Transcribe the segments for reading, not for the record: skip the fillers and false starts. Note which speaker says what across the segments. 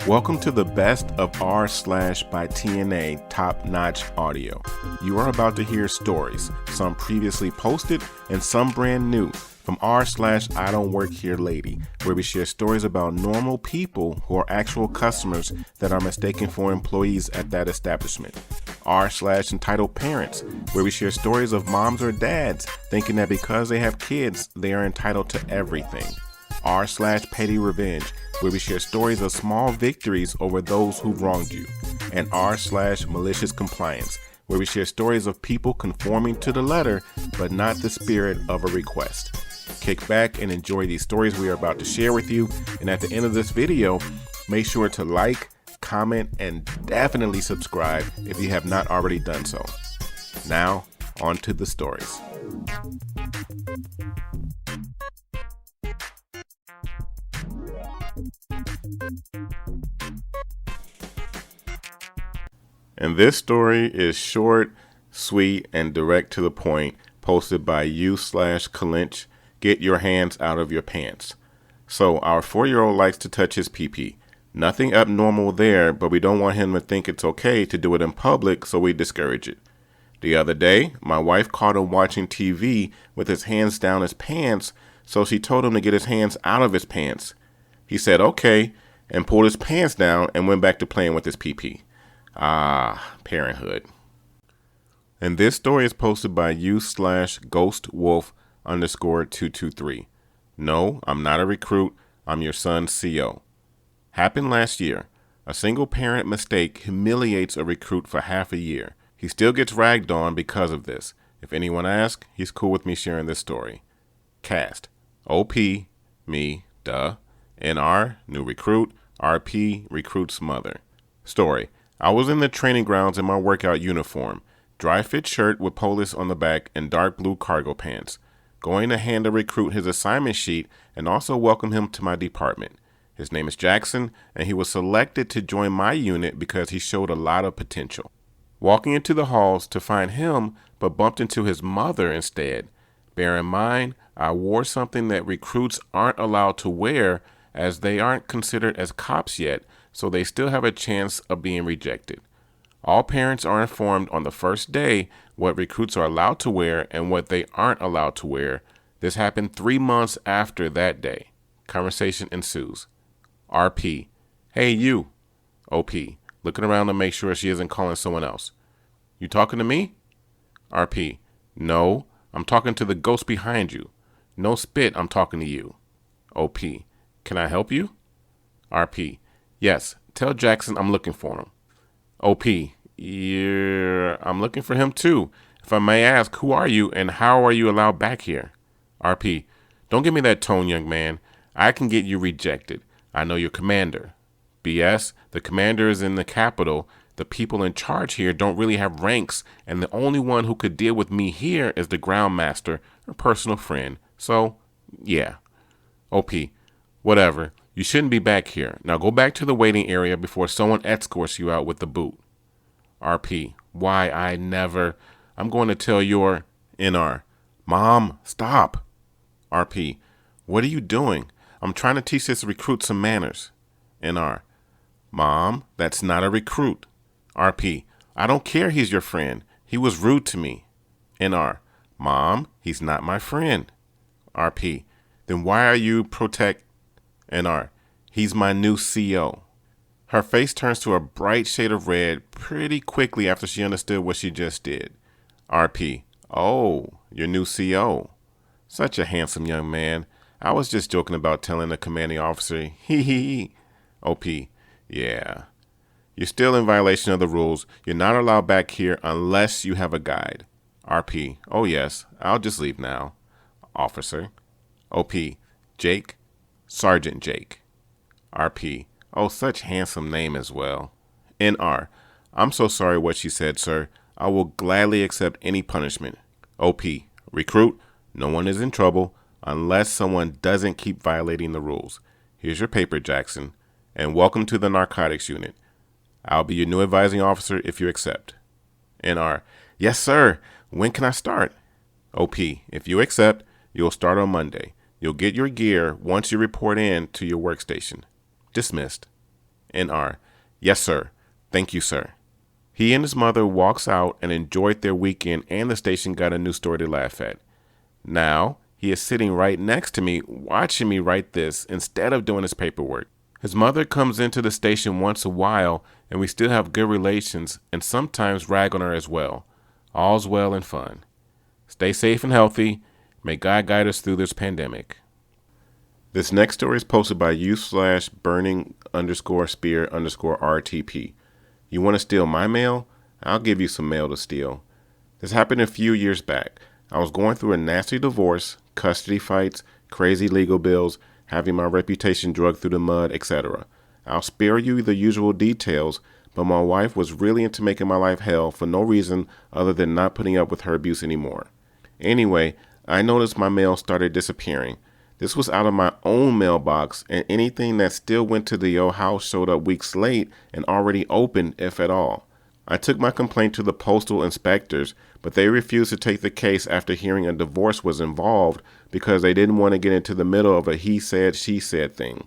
Speaker 1: Welcome to the best of r/slash by TNA top-notch audio. You are about to hear stories, some previously posted and some brand new, from r/slash idontworkherelady, where we share stories about normal people who are actual customers that are mistaken for employees at that establishment. r/slash entitled parents, where we share stories of moms or dads thinking that because they have kids, they are entitled to everything. r/slash pettyrevenge, where we share stories of small victories over those who wronged you. And r/slash maliciouscompliance, where we share stories of people conforming to the letter, but not the spirit of a request. Kick back and enjoy these stories we are about to share with you. And at the end of this video, make sure to like, comment, and definitely subscribe if you have not already done so. Now, on to the stories. And this story is short, sweet, and direct to the point, posted by u/Kalinch. Get your hands out of your pants. So our 4-year-old likes to touch his pee-pee. Nothing abnormal there, but we don't want him to think it's okay to do it in public, so we discourage it. The other day, my wife caught him watching TV with his hands down his pants, so she told him to get his hands out of his pants. He said okay, and pulled his pants down and went back to playing with his pee-pee. Ah, parenthood. And this story is posted by u/ghostwolf_223. No, I'm not a recruit. I'm your son's CO. Happened last year. A single parent mistake humiliates a recruit for half a year. He still gets ragged on because of this. If anyone asks, he's cool with me sharing this story. Cast: OP, me, duh. NR, new recruit. RP, recruit's mother. Story: I was in the training grounds in my workout uniform, dry fit shirt with police on the back and dark blue cargo pants, going to hand a recruit his assignment sheet and also welcome him to my department. His name is Jackson, and he was selected to join my unit because he showed a lot of potential. Walking into the halls to find him, but bumped into his mother instead. Bear in mind, I wore something that recruits aren't allowed to wear as they aren't considered as cops yet, so they still have a chance of being rejected. All parents are informed on the first day what recruits are allowed to wear and what they aren't allowed to wear. This happened 3 months after that day. Conversation ensues. RP: Hey you. OP: Looking around to make sure she isn't calling someone else. You talking to me? RP: No, I'm talking to the ghost behind you. No spit, I'm talking to you. OP: Can I help you? RP: Yes, tell Jackson I'm looking for him. OP: Yeah, I'm looking for him too. If I may ask, who are you and how are you allowed back here? RP: Don't give me that tone, young man. I can get you rejected. I know your commander. BS, the commander is in the capital. The people in charge here don't really have ranks, and the only one who could deal with me here is the ground master, a personal friend. So, yeah. OP: Whatever. You shouldn't be back here. Now go back to the waiting area before someone escorts you out with the boot. RP: Why, I never. I'm going to tell your NR. Mom, stop. RP: What are you doing? I'm trying to teach this recruit some manners. NR: Mom, that's not a recruit. RP: I don't care, he's your friend. He was rude to me. NR: Mom, he's not my friend. RP: Then why are you protect? NR: He's my new CO. Her face turns to a bright shade of red pretty quickly after she understood what she just did. RP: Oh, your new CO. Such a handsome young man. I was just joking about telling the commanding officer. Hee hee. OP: Yeah. You're still in violation of the rules. You're not allowed back here unless you have a guide. RP: Oh yes, I'll just leave now. Officer. OP: Jake. Sergeant Jake. RP: Oh, such handsome name as well. NR: I'm so sorry what she said, sir. I will gladly accept any punishment. OP: Recruit, no one is in trouble unless someone doesn't keep violating the rules. Here's your paper, Jackson, and welcome to the narcotics unit. I'll be your new advising officer if you accept. NR: Yes, sir. When can I start? OP: If you accept, you'll start on Monday. You'll get your gear once you report in to your workstation. Dismissed. NR. Yes, sir. Thank you, sir. He and his mother walks out and enjoyed their weekend, and the station got a new story to laugh at. Now, he is sitting right next to me, watching me write this instead of doing his paperwork. His mother comes into the station once a while, and we still have good relations and sometimes rag on her as well. All's well and fun. Stay safe and healthy. May God guide us through this pandemic. This next story is posted by u/burning_spear_RTP. You want to steal my mail? I'll give you some mail to steal. This happened a few years back. I was going through a nasty divorce, custody fights, crazy legal bills, having my reputation dragged through the mud, etc. I'll spare you the usual details, but my wife was really into making my life hell for no reason other than not putting up with her abuse anymore. Anyway, I noticed my mail started disappearing. This was out of my own mailbox, and anything that still went to the old house showed up weeks late and already opened, if at all. I took my complaint to the postal inspectors, but they refused to take the case after hearing a divorce was involved because they didn't want to get into the middle of a he said, she said thing.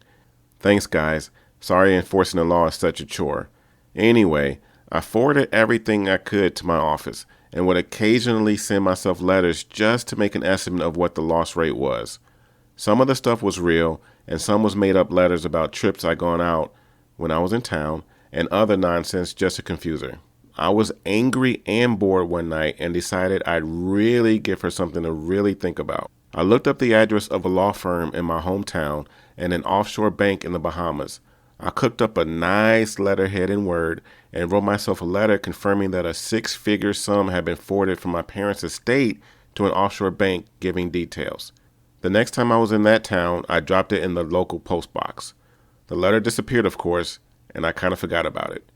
Speaker 1: Thanks, guys. Sorry enforcing the law is such a chore. Anyway, I forwarded everything I could to my office and would occasionally send myself letters just to make an estimate of what the loss rate was. Some of the stuff was real, and some was made up letters about trips I'd gone out when I was in town, and other nonsense just to confuse her. I was angry and bored one night and decided I'd really give her something to really think about. I looked up the address of a law firm in my hometown and an offshore bank in the Bahamas. I cooked up a nice letterhead in Word and wrote myself a letter confirming that a 6-figure sum had been forwarded from my parents' estate to an offshore bank, giving details. The next time I was in that town, I dropped it in the local post box. The letter disappeared, of course, and I kind of forgot about it.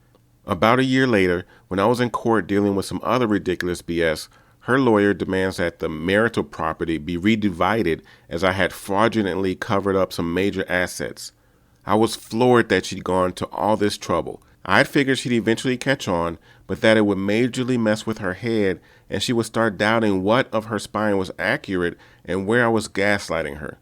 Speaker 1: About a year later, when I was in court dealing with some other ridiculous BS, her lawyer demands that the marital property be redivided as I had fraudulently covered up some major assets. I was floored that she'd gone to all this trouble. I'd figured she'd eventually catch on, but that it would majorly mess with her head and she would start doubting what of her spine was accurate and where I was gaslighting her.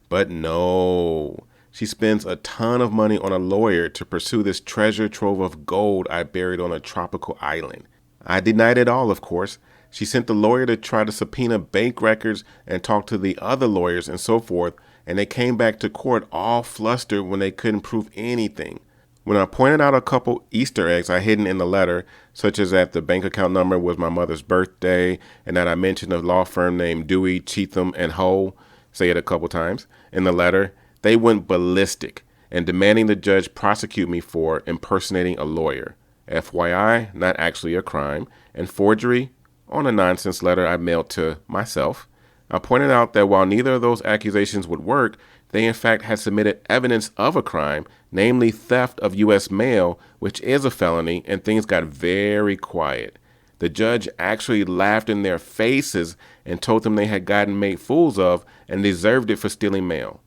Speaker 1: But no, she spends a ton of money on a lawyer to pursue this treasure trove of gold I buried on a tropical island. I denied it all, of course. She sent the lawyer to try to subpoena bank records and talk to the other lawyers and so forth, and they came back to court all flustered when they couldn't prove anything. When I pointed out a couple Easter eggs I hidden in the letter, such as that the bank account number was my mother's birthday and that I mentioned a law firm named Dewey, Cheatham, and Hoe, say it a couple times, in the letter, they went ballistic and demanding the judge prosecute me for impersonating a lawyer. FYI, not actually a crime, and forgery on a nonsense letter I mailed to myself. I pointed out that while neither of those accusations would work, they in fact had submitted evidence of a crime, namely theft of U.S. mail, which is a felony, and things got very quiet. The judge actually laughed in their faces and told them they had gotten made fools of and deserved it for stealing mail.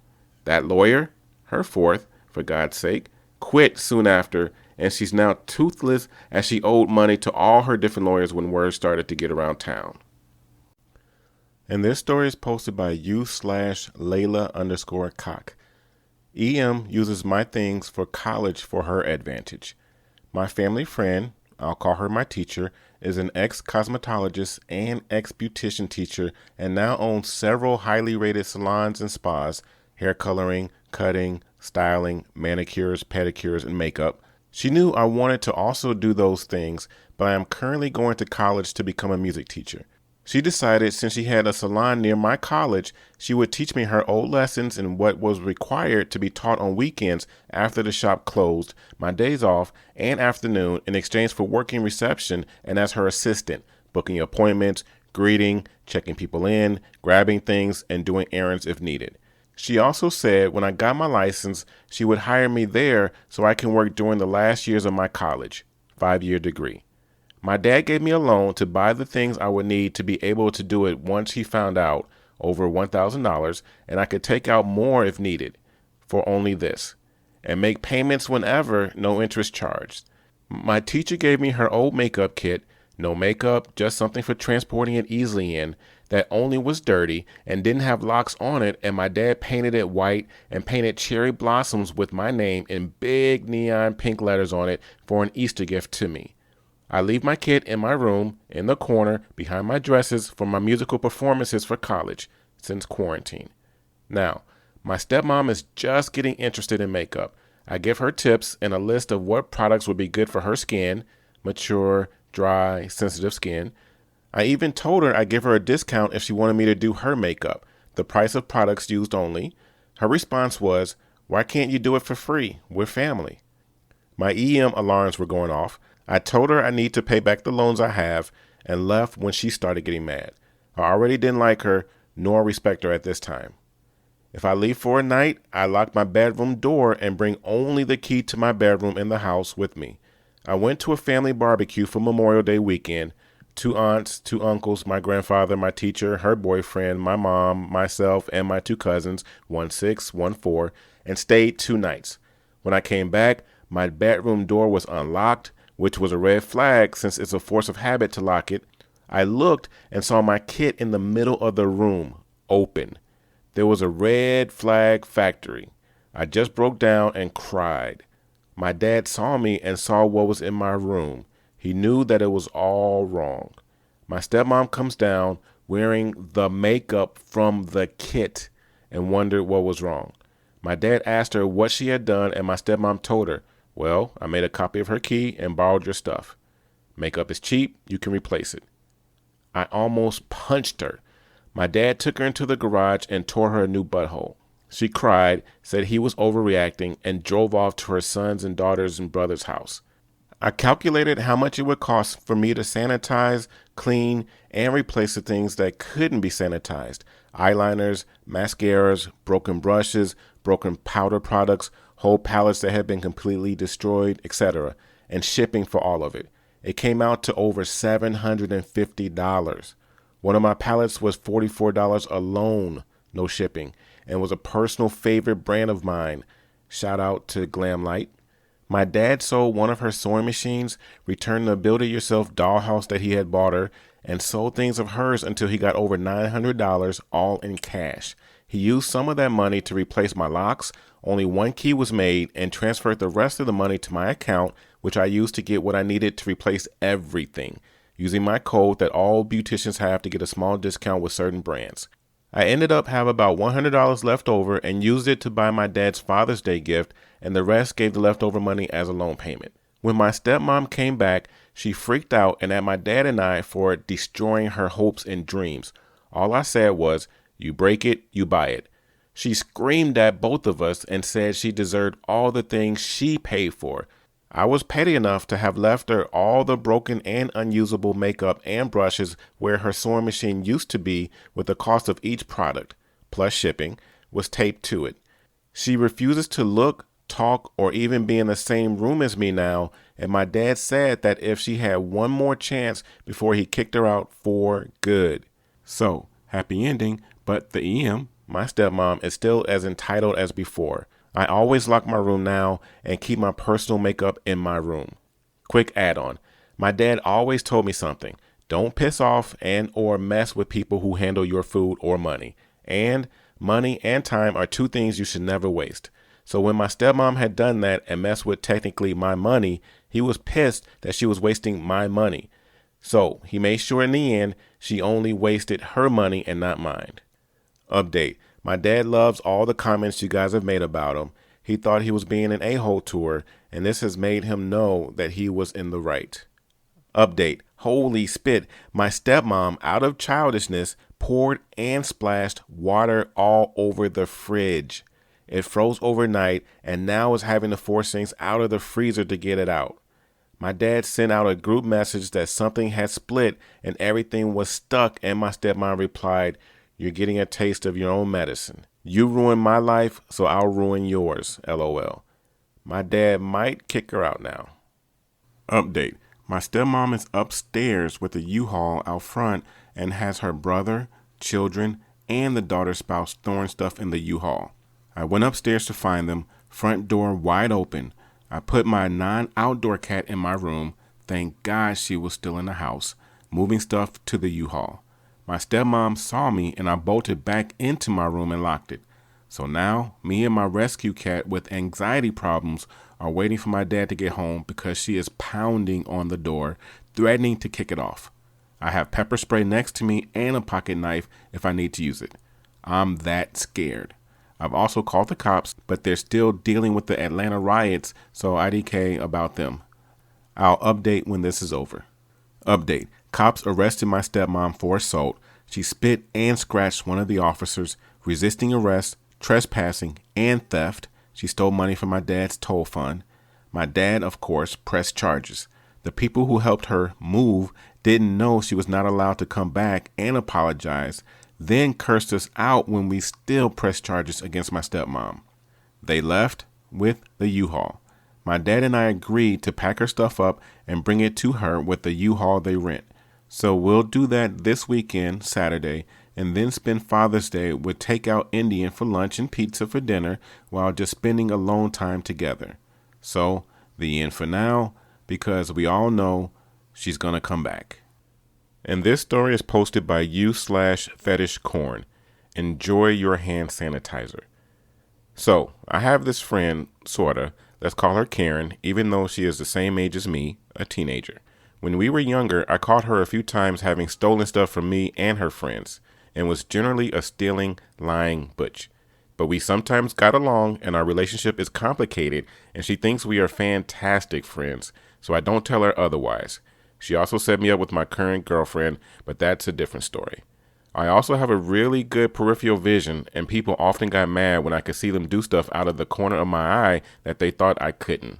Speaker 1: That lawyer, her fourth, for God's sake, quit soon after, and she's now toothless as she owed money to all her different lawyers when word started to get around town. And this story is posted by u/Layla_cock. EM uses my things for college for her advantage. My family friend, I'll call her my teacher, is an ex-cosmetologist and ex-beautician teacher and now owns several highly rated salons and spas, hair coloring, cutting, styling, manicures, pedicures, and makeup. She knew I wanted to also do those things, but I am currently going to college to become a music teacher. She decided since she had a salon near my college, she would teach me her old lessons and what was required to be taught on weekends after the shop closed, my days off, and afternoon in exchange for working reception and as her assistant, booking appointments, greeting, checking people in, grabbing things, and doing errands if needed. She also said when I got my license, she would hire me there so I can work during the last years of my college, 5-year degree. My dad gave me a loan to buy the things I would need to be able to do it once he found out, over $1,000, and I could take out more if needed, for only this, and make payments whenever, no interest charged. My teacher gave me her old makeup kit, no makeup, just something for transporting it easily in, that only was dirty and didn't have locks on it, and my dad painted it white and painted cherry blossoms with my name in big neon pink letters on it for an Easter gift to me. I leave my kit in my room in the corner behind my dresses for my musical performances for college since quarantine. Now, my stepmom is just getting interested in makeup. I give her tips and a list of what products would be good for her skin, mature, dry, sensitive skin. I even told her I'd give her a discount if she wanted me to do her makeup, the price of products used only. Her response was, "Why can't you do it for free? We're family." My EM alarms were going off. I told her I need to pay back the loans I have and left when she started getting mad. I already didn't like her nor respect her at this time. If I leave for a night, I lock my bedroom door and bring only the key to my bedroom in the house with me. I went to a family barbecue for Memorial Day weekend. 2 aunts, 2 uncles, my grandfather, my teacher, her boyfriend, my mom, myself, and my 2 cousins, 1 6, 1 4, and stayed 2 nights. When I came back, my bedroom door was unlocked, which was a red flag since it's a force of habit to lock it. I looked and saw my kit in the middle of the room, open. There was a red flag factory. I just broke down and cried. My dad saw me and saw what was in my room. He knew that it was all wrong. My stepmom comes down wearing the makeup from the kit and wondered what was wrong. My dad asked her what she had done, and my stepmom told her, "Well, I made a copy of her key and borrowed your stuff. Makeup is cheap. You can replace it." I almost punched her. My dad took her into the garage and tore her a new butthole. She cried, said he was overreacting, and drove off to her son's and daughter's and brother's house. I calculated how much it would cost for me to sanitize, clean, and replace the things that couldn't be sanitized. Eyeliners, mascaras, broken brushes, broken powder products, whole pallets that had been completely destroyed, etc., and shipping for all of it. It came out to over $750. One of my pallets was $44 alone, no shipping, and was a personal favorite brand of mine. Shout out to Glamlight. My dad sold one of her sewing machines, returned the build-it-yourself dollhouse that he had bought her, and sold things of hers until he got over $900, all in cash. He used some of that money to replace my locks. Only 1 key was made, and transferred the rest of the money to my account, which I used to get what I needed to replace everything, using my code that all beauticians have to get a small discount with certain brands. I ended up having about $100 left over and used it to buy my dad's Father's Day gift, and the rest gave the leftover money as a loan payment. When my stepmom came back, she freaked out and at my dad and I for destroying her hopes and dreams. All I said was, "You break it, you buy it." She screamed at both of us and said she deserved all the things she paid for. I was petty enough to have left her all the broken and unusable makeup and brushes where her sewing machine used to be, with the cost of each product, plus shipping, was taped to it. She refuses to look, talk, or even be in the same room as me now, and my dad said that if she had one more chance before he kicked her out for good. So, happy ending, but the EM, my stepmom, is still as entitled as before. I always lock my room now and keep my personal makeup in my room. Quick add-on. My dad always told me something. Don't piss off and or mess with people who handle your food or money. And money and time are 2 things you should never waste. So when my stepmom had done that and messed with technically my money, he was pissed that she was wasting my money. So he made sure in the end she only wasted her money and not mine. Update. My dad loves all the comments you guys have made about him. He thought he was being an a-hole to her, and this has made him know that he was in the right. Update. Holy spit. My stepmom, out of childishness, poured and splashed water all over the fridge. It froze overnight and now is having to force things out of the freezer to get it out. My dad sent out a group message that something had split and everything was stuck, and my stepmom replied, "You're getting a taste of your own medicine. You ruined my life, so I'll ruin yours, LOL. My dad might kick her out now." Update. My stepmom is upstairs with a U-Haul out front and has her brother, children, and the daughter's spouse throwing stuff in the U-Haul. I went upstairs to find them, front door wide open. I put my non-outdoor cat in my room. Thank God she was still in the house, moving stuff to the U-Haul. My stepmom saw me and I bolted back into my room and locked it. So now, me and my rescue cat with anxiety problems are waiting for my dad to get home because she is pounding on the door, threatening to kick it off. I have pepper spray next to me and a pocket knife if I need to use it. I'm that scared. I've also called the cops, but they're still dealing with the Atlanta riots, so IDK about them. I'll update when this is over. Update. Cops arrested my stepmom for assault. She spit and scratched one of the officers, resisting arrest, trespassing, and theft. She stole money from my dad's toll fund. My dad, of course, pressed charges. The people who helped her move didn't know she was not allowed to come back and apologize, then cursed us out when we still pressed charges against my stepmom. They left with the U-Haul. My dad and I agreed to pack her stuff up and bring it to her with the U-Haul they rent. So we'll do that this weekend, Saturday, and then spend Father's Day with Takeout Indian for lunch and pizza for dinner while just spending alone time together. So, the end for now, because we all know she's going to come back. And this story is posted by u/fetishcorn. Enjoy your hand sanitizer. So, I have this friend, sorta, let's call her Karen, even though she is the same age as me, a teenager. When we were younger, I caught her a few times having stolen stuff from me and her friends, and was generally a stealing, lying butch. But we sometimes got along, and our relationship is complicated, and she thinks we are fantastic friends, so I don't tell her otherwise. She also set me up with my current girlfriend, but that's a different story. I also have a really good peripheral vision, and people often got mad when I could see them do stuff out of the corner of my eye that they thought I couldn't.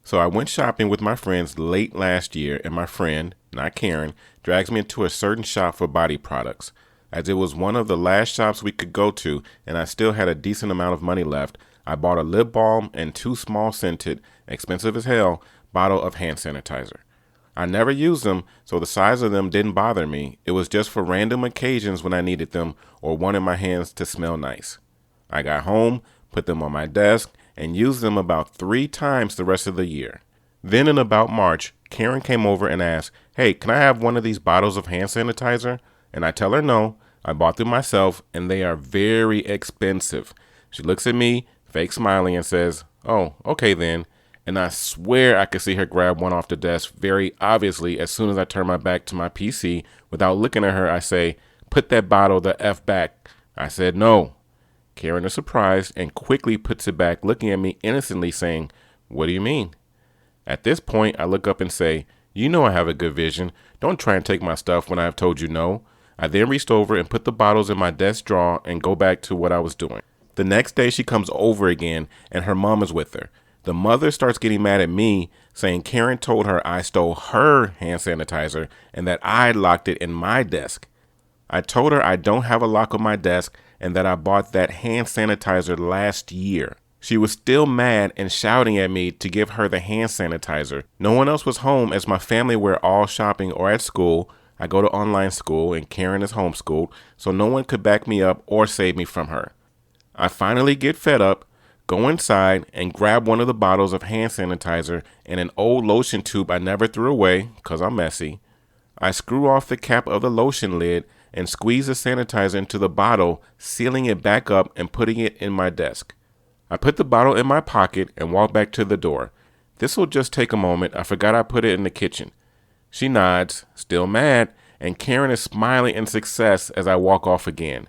Speaker 1: So I went shopping with my friends late last year, and my friend, not Karen, drags me into a certain shop for body products. As it was one of the last shops we could go to, and I still had a decent amount of money left, I bought a lip balm and 2 small scented, expensive as hell, bottle of hand sanitizer. I never used them, so the size of them didn't bother me. It was just for random occasions when I needed them or wanted my hands to smell nice. I got home, put them on my desk, and used them about 3 times the rest of the year. Then in about March, Karen came over and asked, "Hey, can I have one of these bottles of hand sanitizer?" And I tell her no. I bought them myself, and they are very expensive. She looks at me, fake smiling, and says, "Oh, okay then." And I swear I could see her grab one off the desk very obviously as soon as I turn my back to my PC. Without looking at her, I say, "Put that bottle the F back." I said no. Karen is surprised and quickly puts it back, looking at me innocently saying, "What do you mean?" At this point, I look up and say, "You know I have a good vision. Don't try and take my stuff when I have told you no." I then reached over and put the bottles in my desk drawer and go back to what I was doing. The next day she comes over again and her mom is with her. The mother starts getting mad at me, saying Karen told her I stole her hand sanitizer and that I locked it in my desk. I told her I don't have a lock on my desk and that I bought that hand sanitizer last year. She was still mad and shouting at me to give her the hand sanitizer. No one else was home as my family were all shopping or at school. I go to online school and Karen is homeschooled, so no one could back me up or save me from her. I finally get fed up, go inside and grab one of the bottles of hand sanitizer and an old lotion tube I never threw away because I'm messy. I screw off the cap of the lotion lid and squeeze the sanitizer into the bottle, sealing it back up and putting it in my desk. I put the bottle in my pocket and walk back to the door. This will just take a moment. I forgot I put it in the kitchen. She nods, still mad, and Karen is smiling in success as I walk off again.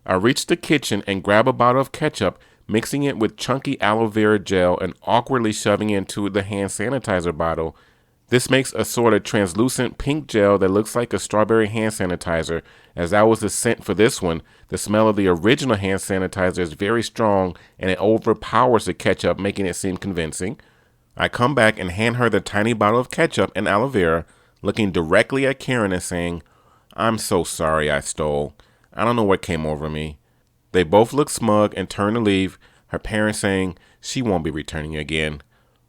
Speaker 1: I reach the kitchen and grab a bottle of ketchup, mixing it with chunky aloe vera gel and awkwardly shoving it into the hand sanitizer bottle. This makes a sort of translucent pink gel that looks like a strawberry hand sanitizer. As that was the scent for this one, the smell of the original hand sanitizer is very strong and it overpowers the ketchup, making it seem convincing. I come back and hand her the tiny bottle of ketchup and aloe vera, looking directly at Karen and saying, "I'm so sorry I stole. I don't know what came over me." They both look smug and turn to leave, her parents saying, "She won't be returning again.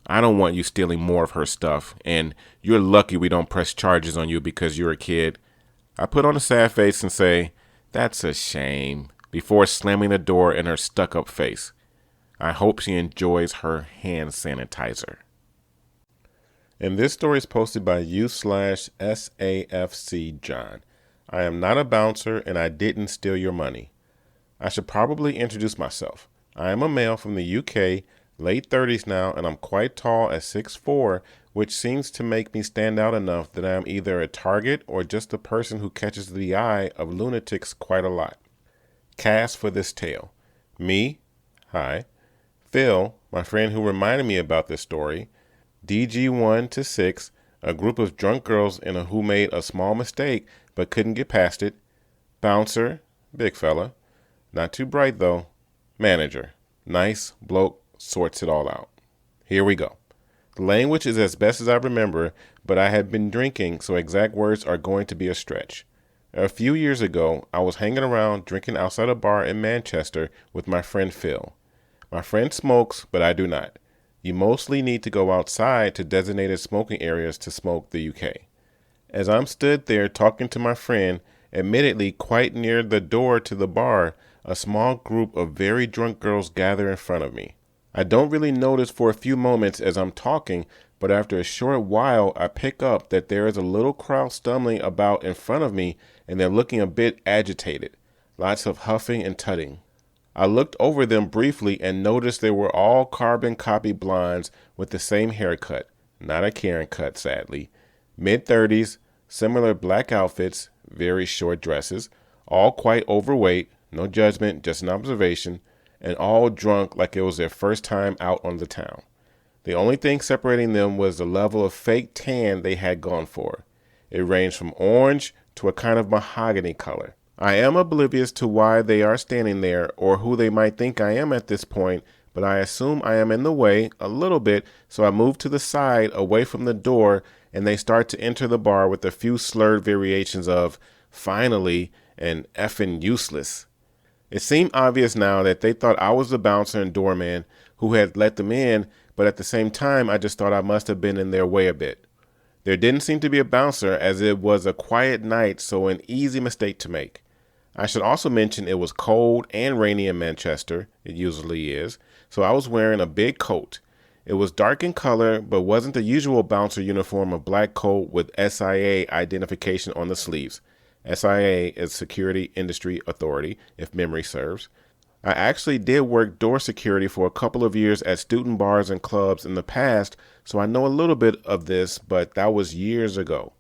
Speaker 1: I don't want you stealing more of her stuff, and you're lucky we don't press charges on you because you're a kid." I put on a sad face and say, "That's a shame," before slamming the door in her stuck-up face. I hope she enjoys her hand sanitizer. And this story is posted by u/SAFC John. I am not a bouncer and I didn't steal your money. I should probably introduce myself. I am a male from the UK, late 30s now, and I'm quite tall at 6'4", which seems to make me stand out enough that I am either a target or just a person who catches the eye of lunatics quite a lot. Cast for this tale. Me, hi. Phil, my friend who reminded me about this story. DG1 to 6, a group of drunk girls who made a small mistake but couldn't get past it. Bouncer, big fella. Not too bright though. Manager, nice bloke, sorts it all out. Here we go. The language is as best as I remember, but I had been drinking, so exact words are going to be a stretch. A few years ago, I was hanging around drinking outside a bar in Manchester with my friend Phil. My friend smokes, but I do not. You mostly need to go outside to designated smoking areas to smoke the UK. As I'm stood there talking to my friend, admittedly quite near the door to the bar, a small group of very drunk girls gather in front of me. I don't really notice for a few moments as I'm talking, but after a short while I pick up that there is a little crowd stumbling about in front of me and they're looking a bit agitated. Lots of huffing and tutting. I looked over them briefly and noticed they were all carbon copy blondes with the same haircut. Not a Karen cut, sadly. Mid-30s, similar black outfits, very short dresses, all quite overweight, no judgment, just an observation, and all drunk like it was their first time out on the town. The only thing separating them was the level of fake tan they had gone for. It ranged from orange to a kind of mahogany color. I am oblivious to why they are standing there or who they might think I am at this point, but I assume I am in the way a little bit, so I move to the side away from the door and they start to enter the bar with a few slurred variations of finally and effing useless. It seemed obvious now that they thought I was the bouncer and doorman who had let them in, but at the same time I just thought I must have been in their way a bit. There didn't seem to be a bouncer as it was a quiet night, so an easy mistake to make. I should also mention it was cold and rainy in Manchester, it usually is, so I was wearing a big coat. It was dark in color, but wasn't the usual bouncer uniform of black coat with SIA identification on the sleeves. SIA is Security Industry Authority, if memory serves. I actually did work door security for a couple of years at student bars and clubs in the past, so I know a little bit of this, but that was years ago.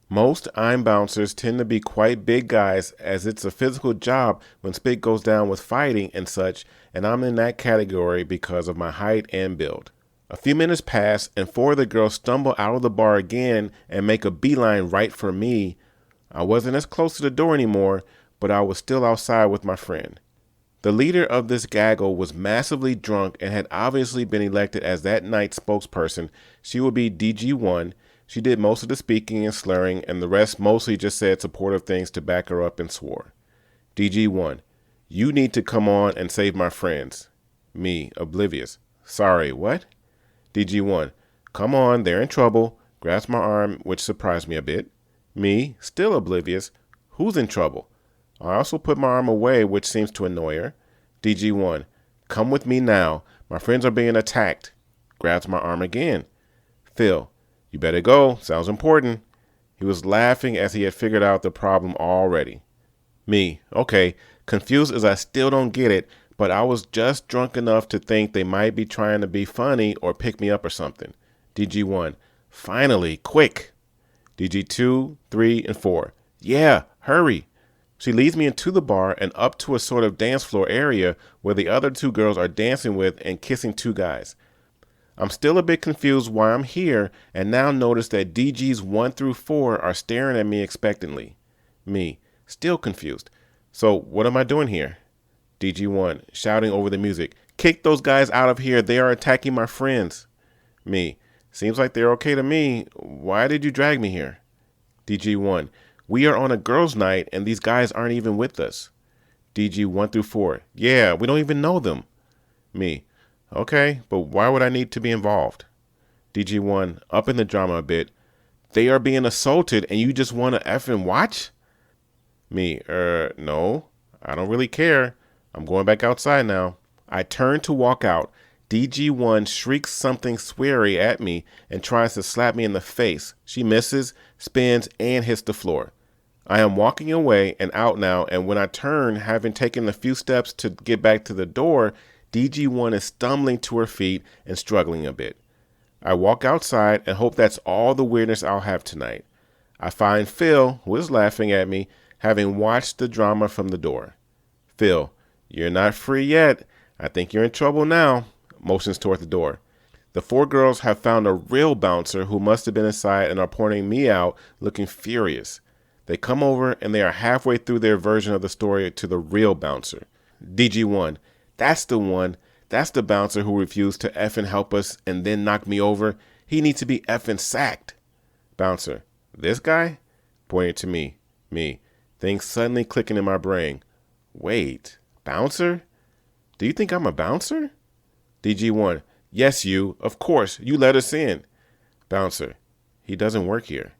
Speaker 1: Most I'm bouncers tend to be quite big guys as it's a physical job when spit goes down with fighting and such, and I'm in that category because of my height and build. A few minutes pass and four of the girls stumble out of the bar again and make a beeline right for me. I wasn't as close to the door anymore, but I was still outside with my friend. The leader of this gaggle was massively drunk and had obviously been elected as that night's spokesperson. She would be DG1. She did most of the speaking and slurring, and the rest mostly just said supportive things to back her up and swore. DG1, you need to come on and save my friends. Me, oblivious. Sorry, what? DG1, come on, they're in trouble. Grabs my arm, which surprised me a bit. Me, still oblivious. Who's in trouble? I also put my arm away, which seems to annoy her. DG1, come with me now. My friends are being attacked. Grabs my arm again. Phil, you better go. Sounds important. He was laughing as he had figured out the problem already. Me, okay, confused as I still don't get it, but I was just drunk enough to think they might be trying to be funny or pick me up or something. DG1, finally, quick. DG2, 3, and 4, yeah, hurry. She leads me into the bar and up to a sort of dance floor area where the other two girls are dancing with and kissing two guys. I'm still a bit confused why I'm here and now notice that DGs 1 through 4 are staring at me expectantly. Me, still confused. So what am I doing here? DG1, shouting over the music, kick those guys out of here. They are attacking my friends. Me, seems like they're okay to me. Why did you drag me here? DG1, we are on a girls' night and these guys aren't even with us. DG 1 through 4, yeah, we don't even know them. Me, okay, but why would I need to be involved? DG1, up in the drama a bit. They are being assaulted and you just want to effing watch? Me, no, I don't really care. I'm going back outside now. I turn to walk out. DG1 shrieks something sweary at me and tries to slap me in the face. She misses, spins, and hits the floor. I am walking away and out now, and when I turn, having taken a few steps to get back to the door, DG1 is stumbling to her feet and struggling a bit. I walk outside and hope that's all the weirdness I'll have tonight. I find Phil, who is laughing at me, having watched the drama from the door. Phil, you're not free yet. I think you're in trouble now. Motions toward the door. The 4 girls have found a real bouncer who must have been inside and are pointing me out, looking furious. They come over and they are halfway through their version of the story to the real bouncer. DG1, that's the one. That's the bouncer who refused to effing help us and then knocked me over. He needs to be effing sacked. Bouncer, this guy? Pointing to me. Me. Things suddenly clicking in my brain. Wait, bouncer? Do you think I'm a bouncer? DG1, yes, you. Of course, you let us in. Bouncer, he doesn't work here.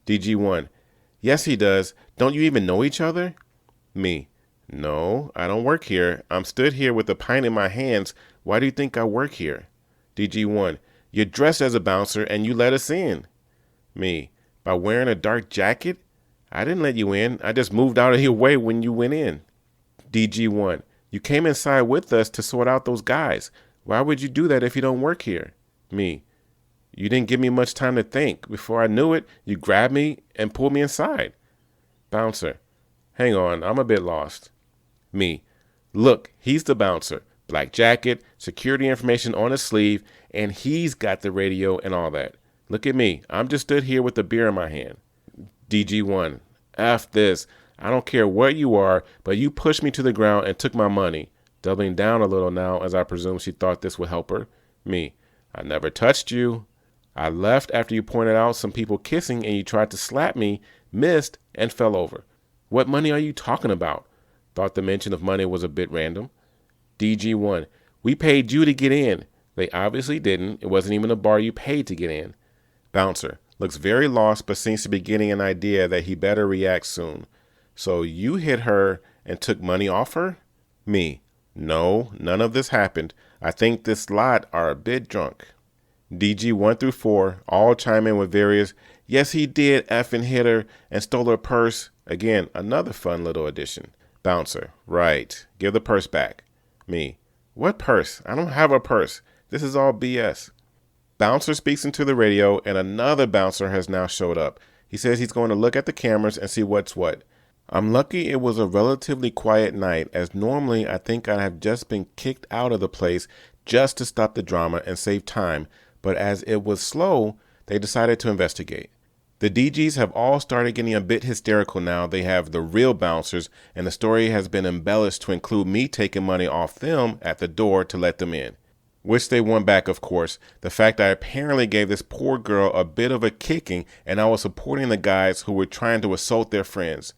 Speaker 1: DG1, yes, he does. Don't you even know each other? Me, no, I don't work here. I'm stood here with a pint in my hands. Why do you think I work here? DG1, you're dressed as a bouncer and you let us in. Me, by wearing a dark jacket? I didn't let you in. I just moved out of your way when you went in. DG1, you came inside with us to sort out those guys. Why would you do that if you don't work here? Me, you didn't give me much time to think. Before I knew it, you grabbed me and pulled me inside. Bouncer, hang on, I'm a bit lost. Me, look, he's the bouncer. Black jacket, security information on his sleeve, and he's got the radio and all that. Look at me. I'm just stood here with a beer in my hand. DG1, F this. I don't care what you are, but you pushed me to the ground and took my money. Doubling down a little now, as I presume she thought this would help her. Me, I never touched you. I left after you pointed out some people kissing and you tried to slap me, missed, and fell over. What money are you talking about? Thought the mention of money was a bit random. DG1, we paid you to get in. They obviously didn't. It wasn't even a bar you paid to get in. Bouncer, looks very lost but seems to be getting an idea that he better react soon. So you hit her and took money off her? Me, no, none of this happened. I think this lot are a bit drunk. DG 1 through 4 all chime in with various, yes he did effing hit her and stole her purse. Again, another fun little addition. Bouncer, right, give the purse back. Me, what purse? I don't have a purse. This is all BS. Bouncer speaks into the radio and another bouncer has now showed up. He says he's going to look at the cameras and see what's what. I'm lucky it was a relatively quiet night, as normally I think I'd have just been kicked out of the place just to stop the drama and save time, but as it was slow, they decided to investigate. The DGs have all started getting a bit hysterical now. They have the real bouncers, and the story has been embellished to include me taking money off them at the door to let them in. Which they won back, of course. The fact I apparently gave this poor girl a bit of a kicking, and I was supporting the guys who were trying to assault their friends.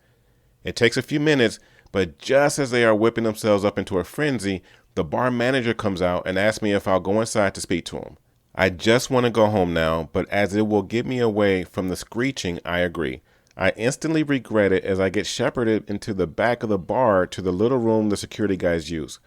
Speaker 1: It takes a few minutes, but just as they are whipping themselves up into a frenzy, the bar manager comes out and asks me if I'll go inside to speak to him. I just want to go home now, but as it will get me away from the screeching, I agree. I instantly regret it as I get shepherded into the back of the bar to the little room the security guys use.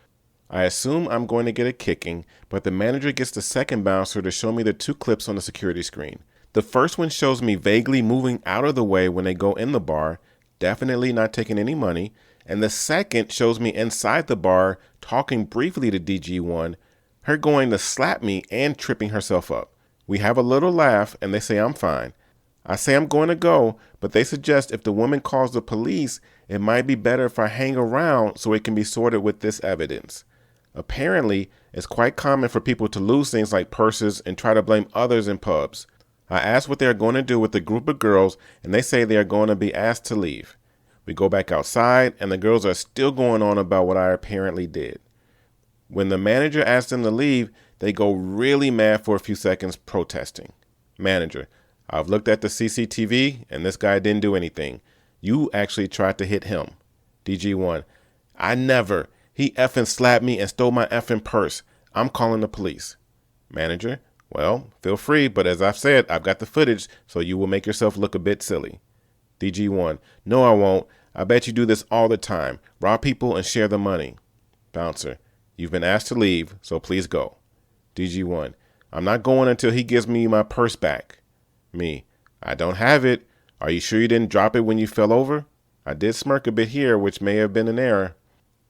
Speaker 1: I assume I'm going to get a kicking, but the manager gets the second bouncer to show me the two clips on the security screen. The first one shows me vaguely moving out of the way when they go in the bar, definitely not taking any money, and the second shows me inside the bar talking briefly to DG1, her going to slap me and tripping herself up. We have a little laugh and they say I'm fine. I say I'm going to go, but they suggest if the woman calls the police, it might be better if I hang around so it can be sorted with this evidence. Apparently, it's quite common for people to lose things like purses and try to blame others in pubs. I ask what they are going to do with the group of girls, and they say they are going to be asked to leave. We go back outside, and the girls are still going on about what I apparently did. When the manager asks them to leave, they go really mad for a few seconds, protesting. Manager, I've looked at the CCTV, and this guy didn't do anything. You actually tried to hit him. DG1, I never. He effing slapped me and stole my effing purse. I'm calling the police. Manager, well, feel free, but as I've said, I've got the footage, so you will make yourself look a bit silly. DG1, no, I won't. I bet you do this all the time. Rob people and share the money. Bouncer, you've been asked to leave, so please go. DG1, I'm not going until he gives me my purse back. Me, I don't have it. Are you sure you didn't drop it when you fell over? I did smirk a bit here, which may have been an error.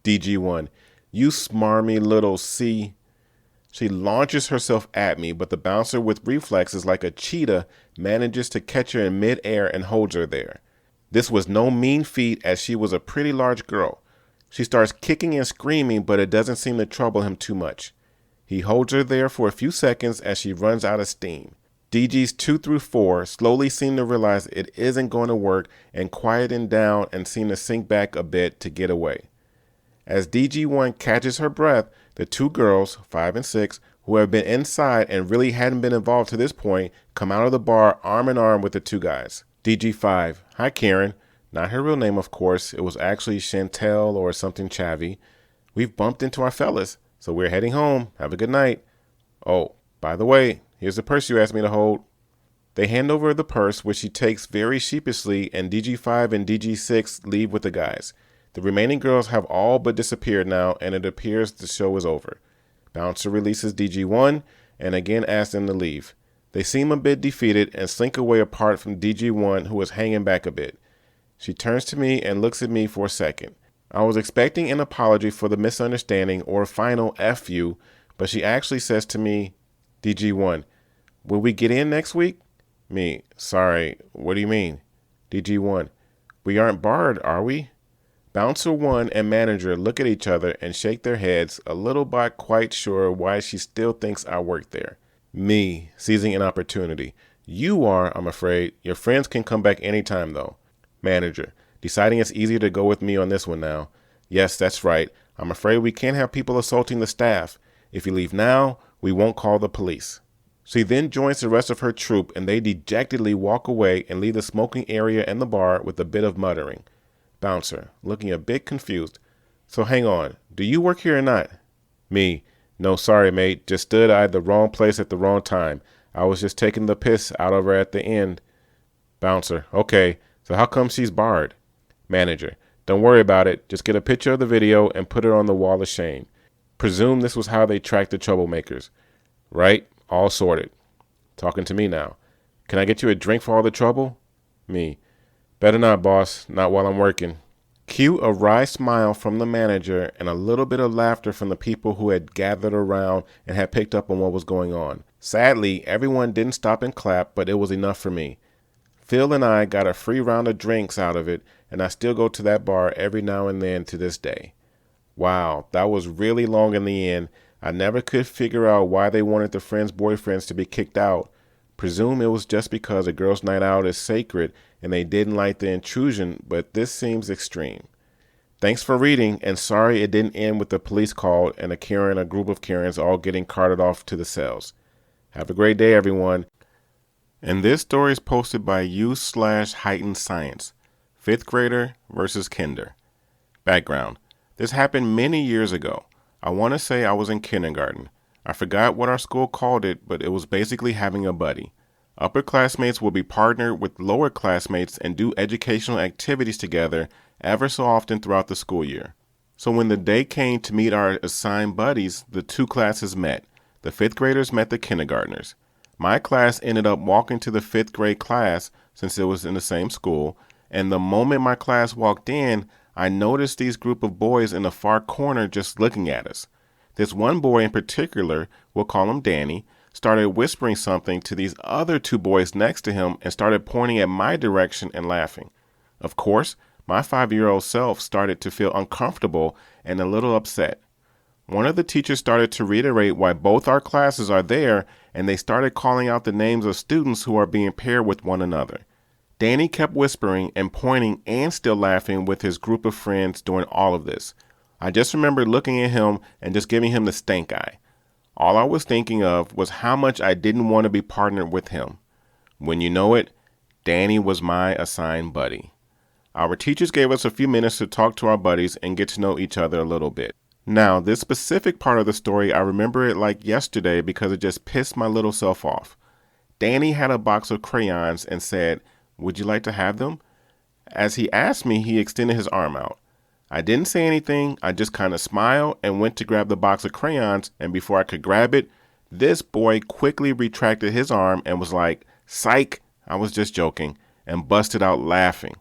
Speaker 1: DG1, you smarmy little C. She launches herself at me, but the bouncer, with reflexes like a cheetah, manages to catch her in midair and holds her there. This was no mean feat, as she was a pretty large girl. She starts kicking and screaming, but it doesn't seem to trouble him too much. He holds her there for a few seconds as she runs out of steam. DGs 2 through 4 slowly seem to realize it isn't going to work and quieten down and seem to sink back a bit to get away. As DG1 catches her breath, the two girls, 5 and 6, who have been inside and really hadn't been involved to this point, come out of the bar arm in arm with the two guys. DG5, hi Karen. Not her real name, of course. It was actually Chantel or something chavvy. We've bumped into our fellas, so we're heading home. Have a good night. Oh, by the way, here's the purse you asked me to hold. They hand over the purse, which she takes very sheepishly, and DG5 and DG6 leave with the guys. The remaining girls have all but disappeared now, and it appears the show is over. Bouncer releases DG1 and again asks them to leave. They seem a bit defeated and slink away apart from DG1, who is hanging back a bit. She turns to me and looks at me for a second. I was expecting an apology for the misunderstanding or a final F you, but she actually says to me, DG1, will we get in next week? Me, sorry, what do you mean? DG1, we aren't barred, are we? Bouncer 1 and manager look at each other and shake their heads, a little not quite sure why she still thinks I work there. Me, seizing an opportunity. You are, I'm afraid. Your friends can come back anytime, though. Manager, deciding it's easier to go with me on this one now. Yes, that's right. I'm afraid we can't have people assaulting the staff. If you leave now, we won't call the police. She then joins the rest of her troop, and they dejectedly walk away and leave the smoking area and the bar with a bit of muttering. Bouncer, looking a bit confused. So hang on, do you work here or not? Me, no, sorry, mate. Just stood at the wrong place at the wrong time. I was just taking the piss out of her at the end. Bouncer, okay, so how come she's barred? Manager, don't worry about it. Just get a picture of the video and put it on the wall of shame. Presume this was how they tracked the troublemakers. Right? All sorted. Talking to me now. Can I get you a drink for all the trouble? Me. Better not, boss. Not while I'm working. Cue a wry smile from the manager and a little bit of laughter from the people who had gathered around and had picked up on what was going on. Sadly, everyone didn't stop and clap, but it was enough for me. Phil and I got a free round of drinks out of it, and I still go to that bar every now and then to this day. Wow, that was really long in the end. I never could figure out why they wanted the friends' boyfriends to be kicked out. Presume it was just because a girls' night out is sacred and they didn't like the intrusion, but this seems extreme. Thanks for reading, and sorry it didn't end with the police call and a group of Karens all getting carted off to the cells. Have a great day, everyone. And this story is posted by U/Heightened Science, 5th grader versus kinder. Background. This happened many years ago. I want to say I was in kindergarten. I forgot what our school called it, but it was basically having a buddy. Upper classmates will be partnered with lower classmates and do educational activities together ever so often throughout the school year. So when the day came to meet our assigned buddies, the two classes met. The 5th graders met the kindergartners. My class ended up walking to the 5th grade class since it was in the same school, and the moment my class walked in, I noticed these group of boys in the far corner just looking at us. This one boy in particular, we'll call him Danny, started whispering something to these other two boys next to him and started pointing at my direction and laughing. Of course, my 5-year-old self started to feel uncomfortable and a little upset. One of the teachers started to reiterate why both our classes are there, and they started calling out the names of students who are being paired with one another. Danny kept whispering and pointing and still laughing with his group of friends during all of this. I just remember looking at him and just giving him the stank eye. All I was thinking of was how much I didn't want to be partnered with him. When you know it, Danny was my assigned buddy. Our teachers gave us a few minutes to talk to our buddies and get to know each other a little bit. Now, this specific part of the story, I remember it like yesterday because it just pissed my little self off. Danny had a box of crayons and said, "Would you like to have them?" As he asked me, he extended his arm out. I didn't say anything. I just kind of smiled and went to grab the box of crayons, and before I could grab it, this boy quickly retracted his arm and was like, "Psych, I was just joking," and busted out laughing.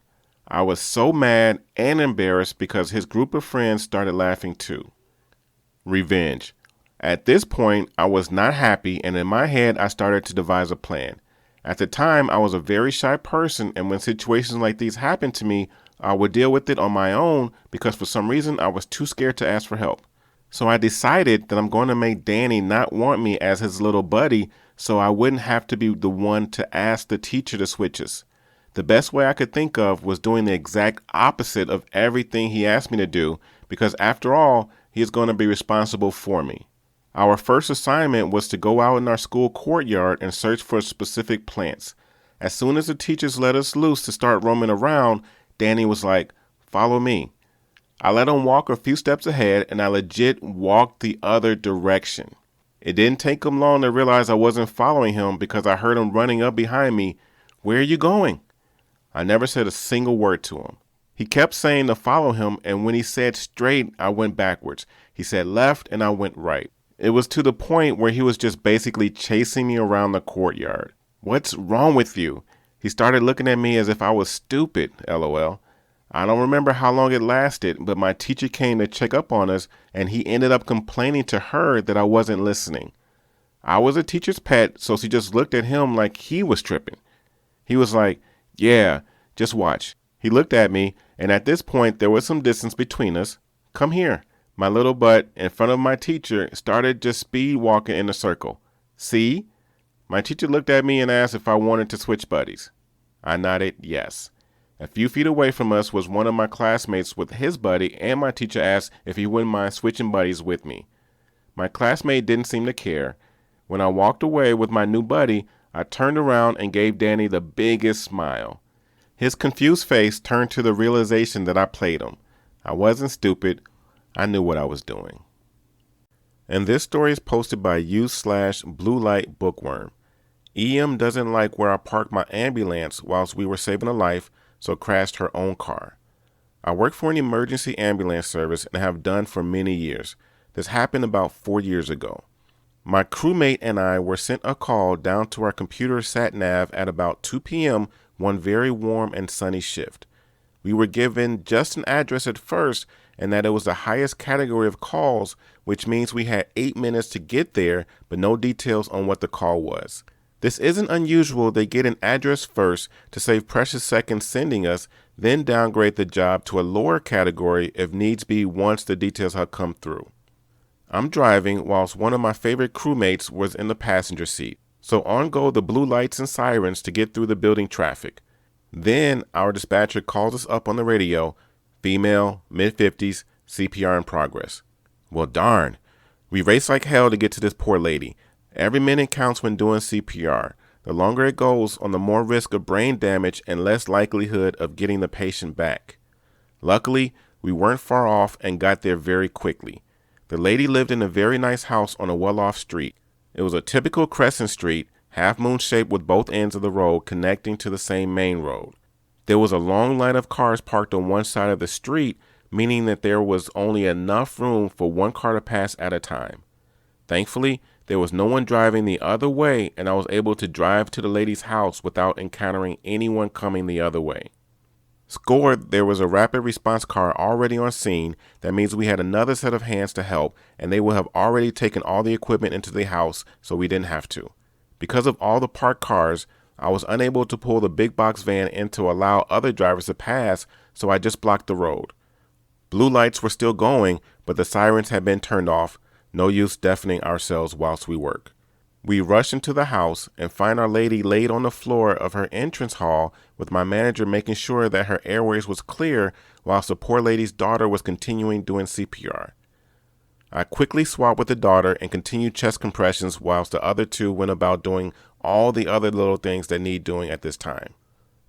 Speaker 1: I was so mad and embarrassed because his group of friends started laughing too. Revenge. At this point, I was not happy, and in my head, I started to devise a plan. At the time, I was a very shy person, and when situations like these happened to me, I would deal with it on my own because for some reason, I was too scared to ask for help. So I decided that I'm going to make Danny not want me as his little buddy so I wouldn't have to be the one to ask the teacher to switch us. The best way I could think of was doing the exact opposite of everything he asked me to do because after all, he is going to be responsible for me. Our first assignment was to go out in our school courtyard and search for specific plants. As soon as the teachers let us loose to start roaming around, Danny was like, "Follow me." I let him walk a few steps ahead and I legit walked the other direction. It didn't take him long to realize I wasn't following him because I heard him running up behind me. "Where are you going?" I never said a single word to him. He kept saying to follow him, and when he said straight, I went backwards. He said left and I went right. It was to the point where he was just basically chasing me around the courtyard. "What's wrong with you?" He started looking at me as if I was stupid, LOL. I don't remember how long it lasted, but my teacher came to check up on us, and he ended up complaining to her that I wasn't listening. I was a teacher's pet, so she just looked at him like he was tripping. He was like, "Yeah, just watch." He looked at me, and at this point, there was some distance between us. "Come here." My little butt, in front of my teacher, started just speed walking in a circle. "See?" My teacher looked at me and asked if I wanted to switch buddies. I nodded yes. A few feet away from us was one of my classmates with his buddy, and my teacher asked if he wouldn't mind switching buddies with me. My classmate didn't seem to care. When I walked away with my new buddy, I turned around and gave Danny the biggest smile. His confused face turned to the realization that I played him. I wasn't stupid. I knew what I was doing. And this story is posted by u/Blue Light Bookworm. EM doesn't like where I parked my ambulance whilst we were saving a life, so crashed her own car. I work for an emergency ambulance service and have done for many years. This happened about 4 years ago. My crewmate and I were sent a call down to our computer sat-nav at about 2 p.m. one very warm and sunny shift. We were given just an address at first and that it was the highest category of calls, which means we had 8 minutes to get there, but no details on what the call was. This isn't unusual. They get an address first to save precious seconds sending us, then downgrade the job to a lower category if needs be once the details have come through. I'm driving whilst one of my favorite crewmates was in the passenger seat. So on go the blue lights and sirens to get through the building traffic. Then our dispatcher calls us up on the radio, female, mid-50s, CPR in progress. Well, darn. We race like hell to get to this poor lady. Every minute counts when doing CPR. The longer it goes, on the more risk of brain damage and less likelihood of getting the patient back. Luckily, we weren't far off and got there very quickly. The lady lived in a very nice house on a well-off street. It was a typical crescent street, half-moon shaped with both ends of the road connecting to the same main road. There was a long line of cars parked on one side of the street, meaning that there was only enough room for one car to pass at a time. Thankfully, there was no one driving the other way, and I was able to drive to the lady's house without encountering anyone coming the other way. Scored, there was a rapid response car already on scene. That means we had another set of hands to help, and they would have already taken all the equipment into the house, so we didn't have to. Because of all the parked cars, I was unable to pull the big box van in to allow other drivers to pass, so I just blocked the road. Blue lights were still going, but the sirens had been turned off. No use deafening ourselves whilst we work. We rush into the house and find our lady laid on the floor of her entrance hall, with my manager making sure that her airways was clear whilst the poor lady's daughter was continuing doing CPR. I quickly swapped with the daughter and continued chest compressions whilst the other two went about doing all the other little things that need doing at this time.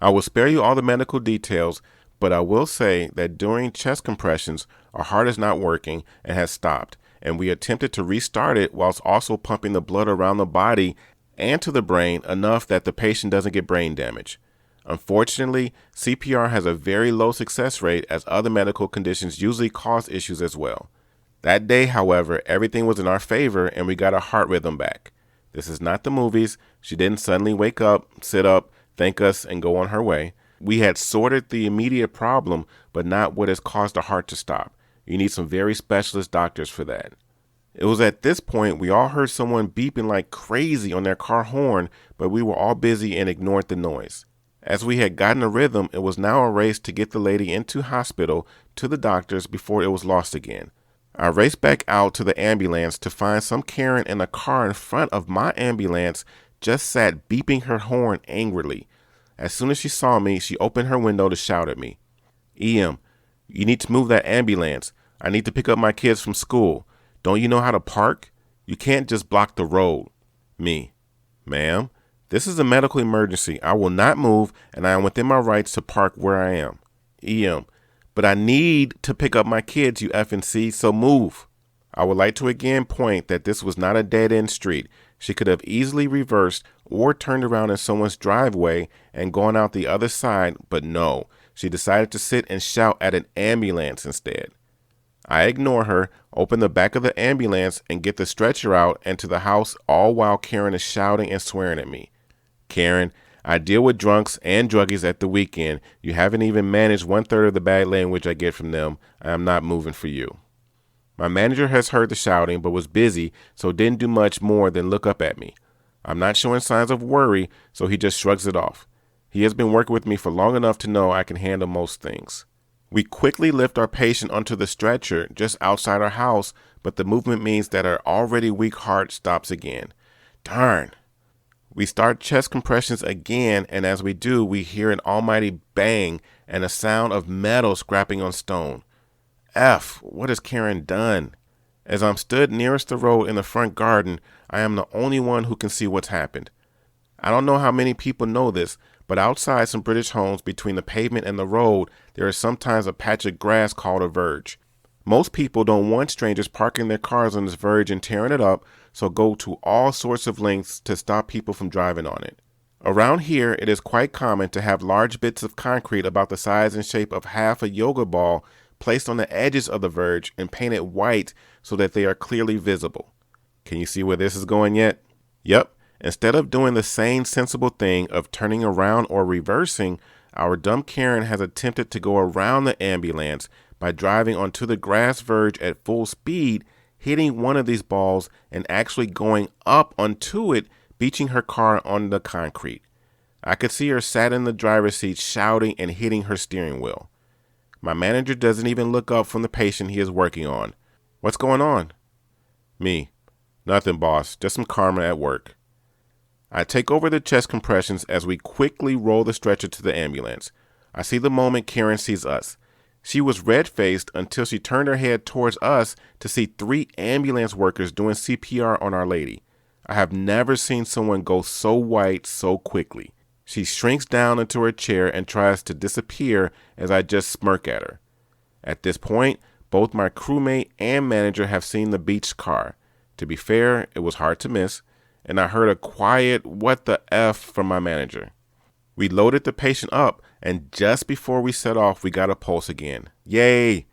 Speaker 1: I will spare you all the medical details, but I will say that during chest compressions, our heart is not working and has stopped, and we attempted to restart it whilst also pumping the blood around the body and to the brain enough that the patient doesn't get brain damage. Unfortunately, CPR has a very low success rate as other medical conditions usually cause issues as well. That day, however, everything was in our favor and we got our heart rhythm back. This is not the movies. She didn't suddenly wake up, sit up, thank us, and go on her way. We had sorted the immediate problem, but not what has caused the heart to stop. You need some very specialist doctors for that. It was at this point we all heard someone beeping like crazy on their car horn, but we were all busy and ignored the noise. As we had gotten a rhythm, it was now a race to get the lady into hospital to the doctors before it was lost again. I raced back out to the ambulance to find some Karen in a car in front of my ambulance just sat beeping her horn angrily. As soon as she saw me, she opened her window to shout at me. "EM, you need to move that ambulance. I need to pick up my kids from school. Don't you know how to park? You can't just block the road." Me, "Ma'am, this is a medical emergency. I will not move, and I am within my rights to park where I am." EM, "But I need to pick up my kids, you FNC, so move." I would like to again point that this was not a dead-end street. She could have easily reversed or turned around in someone's driveway and gone out the other side, but no, she decided to sit and shout at an ambulance instead. I ignore her, open the back of the ambulance, and get the stretcher out and to the house, all while Karen is shouting and swearing at me. "Karen, I deal with drunks and druggies at the weekend. You haven't even managed 1/3 of the bad language I get from them. I am not moving for you." My manager has heard the shouting but was busy, so didn't do much more than look up at me. I'm not showing signs of worry, so he just shrugs it off. He has been working with me for long enough to know I can handle most things. We quickly lift our patient onto the stretcher just outside our house, but the movement means that her already weak heart stops again. Darn. We start chest compressions again, and as we do, we hear an almighty bang and a sound of metal scrapping on stone. F, what has Karen done? As I'm stood nearest the road in the front garden, I am the only one who can see what's happened. I don't know how many people know this, but outside some British homes between the pavement and the road, there is sometimes a patch of grass called a verge. Most people don't want strangers parking their cars on this verge and tearing it up, so go to all sorts of lengths to stop people from driving on it. Around here, it is quite common to have large bits of concrete about the size and shape of half a yoga ball placed on the edges of the verge and painted white so that they are clearly visible. Can you see where this is going yet? Yep. Instead of doing the same sensible thing of turning around or reversing, our dumb Karen has attempted to go around the ambulance by driving onto the grass verge at full speed, hitting one of these balls and actually going up onto it, beaching her car on the concrete. I could see her sat in the driver's seat shouting and hitting her steering wheel. My manager doesn't even look up from the patient he is working on. "What's going on?" Me, "Nothing, boss. Just some karma at work." I take over the chest compressions as we quickly roll the stretcher to the ambulance. I see the moment Karen sees us. She was red-faced until she turned her head towards us to see 3 ambulance workers doing CPR on our lady. I have never seen someone go so white so quickly. She shrinks down into her chair and tries to disappear as I just smirk at her. At this point, both my crewmate and manager have seen the beached car. To be fair, it was hard to miss, and I heard a quiet "what the F" from my manager. We loaded the patient up, and just before we set off, we got a pulse again. Yay!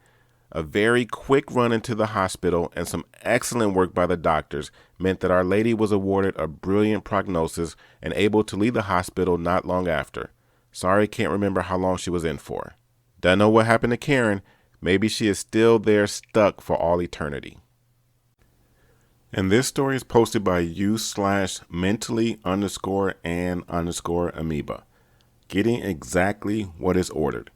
Speaker 1: A very quick run into the hospital and some excellent work by the doctors meant that our lady was awarded a brilliant prognosis and able to leave the hospital not long after. Sorry, can't remember how long she was in for. Don't know what happened to Karen. Maybe she is still there stuck for all eternity. And this story is posted by u/mentally_and_amoeba. Getting exactly what is ordered.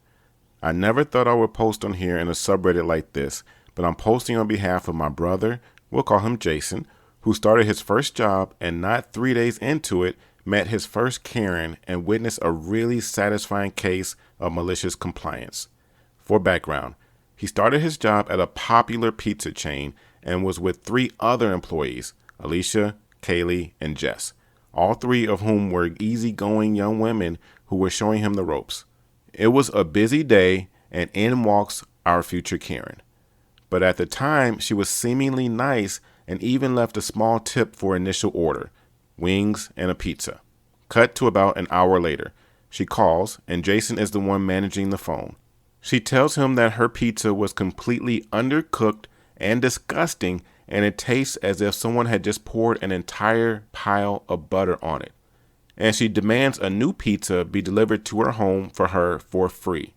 Speaker 1: I never thought I would post on here in a subreddit like this, but I'm posting on behalf of my brother, we'll call him Jason, who started his first job and not 3 days into it, met his first Karen and witnessed a really satisfying case of malicious compliance. For background, he started his job at a popular pizza chain and was with 3 other employees, Alicia, Kaylee, and Jess, all 3 of whom were easygoing young women who were showing him the ropes. It was a busy day, and in walks our future Karen. But at the time, she was seemingly nice and even left a small tip for initial order, wings and a pizza. Cut to about an hour later. She calls, and Jason is the one managing the phone. She tells him that her pizza was completely undercooked and disgusting, and it tastes as if someone had just poured an entire pile of butter on it. and she demands a new pizza be delivered to her home for her for free.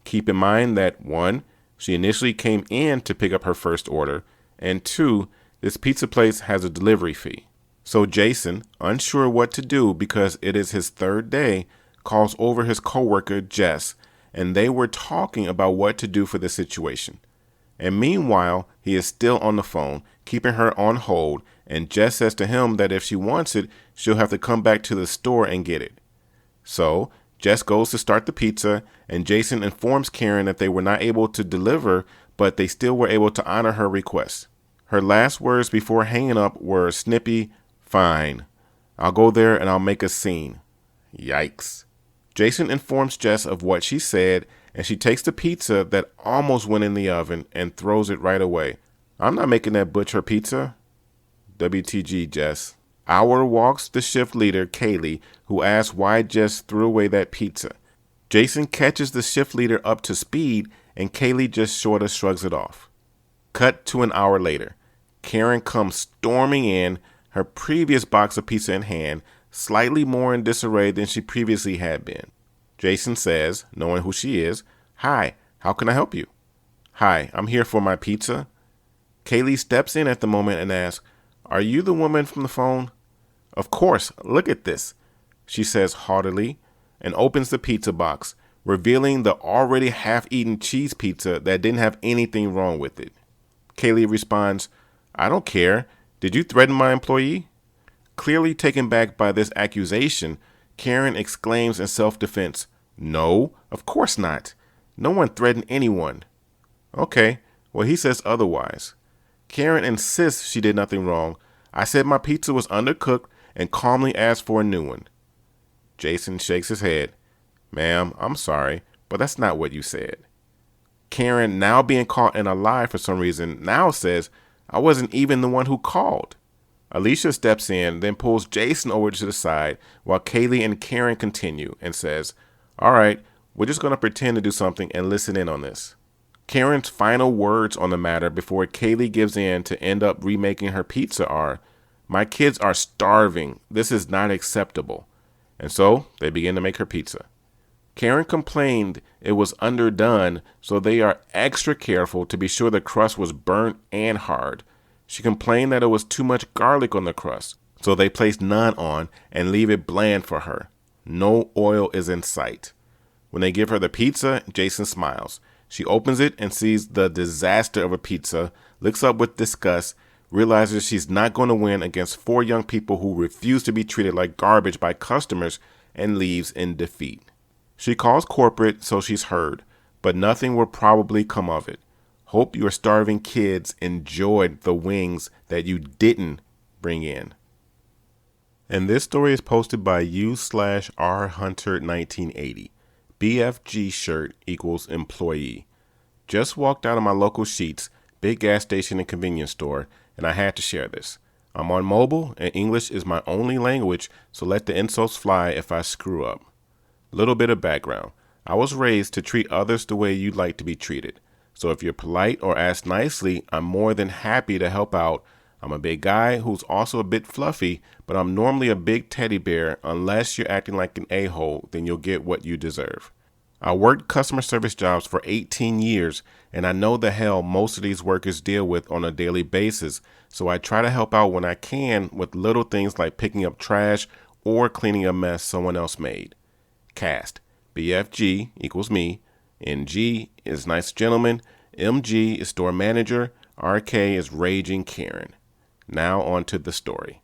Speaker 1: Keep in mind that 1, she initially came in to pick up her first order, and 2, this pizza place has a delivery fee. So Jason, unsure what to do because it is his third day, calls over his coworker Jess, and they were talking about what to do for the situation. And meanwhile, he is still on the phone, keeping her on hold, and Jess says to him that if she wants it, she'll have to come back to the store and get it. So Jess goes to start the pizza, and Jason informs Karen that they were not able to deliver, but they still were able to honor her request. Her last words before hanging up were snippy, "Fine. I'll go there and I'll make a scene." Yikes. Jason informs Jess of what she said, and she takes the pizza that almost went in the oven and throws it right away. "I'm not making that butch her pizza." WTG, Jess. Our walks the shift leader, Kaylee, who asks why Jess threw away that pizza. Jason catches the shift leader up to speed, and Kaylee just sort of shrugs it off. Cut to an hour later. Karen comes storming in, her previous box of pizza in hand, slightly more in disarray than she previously had been. Jason says, knowing who she is, "Hi, how can I help you?" "Hi, I'm here for my pizza." Kaylee steps in at the moment and asks, "Are you the woman from the phone?" "Of course, look at this," she says haughtily, and opens the pizza box, revealing the already half-eaten cheese pizza that didn't have anything wrong with it. Kaylee responds, "I don't care. Did you threaten my employee?" Clearly taken back by this accusation, Karen exclaims in self-defense, "No, of course not. No one threatened anyone." "Okay, well, he says otherwise." Karen insists she did nothing wrong. "I said my pizza was undercooked and calmly asked for a new one." Jason shakes his head. "Ma'am, I'm sorry, but that's not what you said." Karen, now being caught in a lie for some reason, now says, "I wasn't even the one who called." Alicia steps in, then pulls Jason over to the side while Kaylee and Karen continue and says, "All right, we're just going to pretend to do something and listen in on this." Karen's final words on the matter before Kaylee gives in to end up remaking her pizza are, "My kids are starving. This is not acceptable." And so they begin to make her pizza. Karen complained it was underdone, so they are extra careful to be sure the crust was burnt and hard. She complained that it was too much garlic on the crust, so they place none on and leave it bland for her. No oil is in sight. When they give her the pizza, Jason smiles. She opens it and sees the disaster of a pizza, looks up with disgust, realizes she's not going to win against 4 young people who refuse to be treated like garbage by customers, and leaves in defeat. She calls corporate, so she's heard, but nothing will probably come of it. Hope your starving kids enjoyed the wings that you didn't bring in. And this story is posted by u/rhunter1980. BFG shirt equals employee. Just walked out of my local Sheetz, big gas station and convenience store, and I had to share this. I'm on mobile, and English is my only language, so let the insults fly if I screw up. Little bit of background. I was raised to treat others the way you'd like to be treated. So if you're polite or ask nicely, I'm more than happy to help out. I'm a big guy who's also a bit fluffy, but I'm normally a big teddy bear. Unless you're acting like an a-hole, then you'll get what you deserve. I worked customer service jobs for 18 years, and I know the hell most of these workers deal with on a daily basis, so I try to help out when I can with little things like picking up trash or cleaning a mess someone else made. Cast. BFG equals me. NG is nice gentleman. MG is store manager. RK is raging Karen. Now on to the story.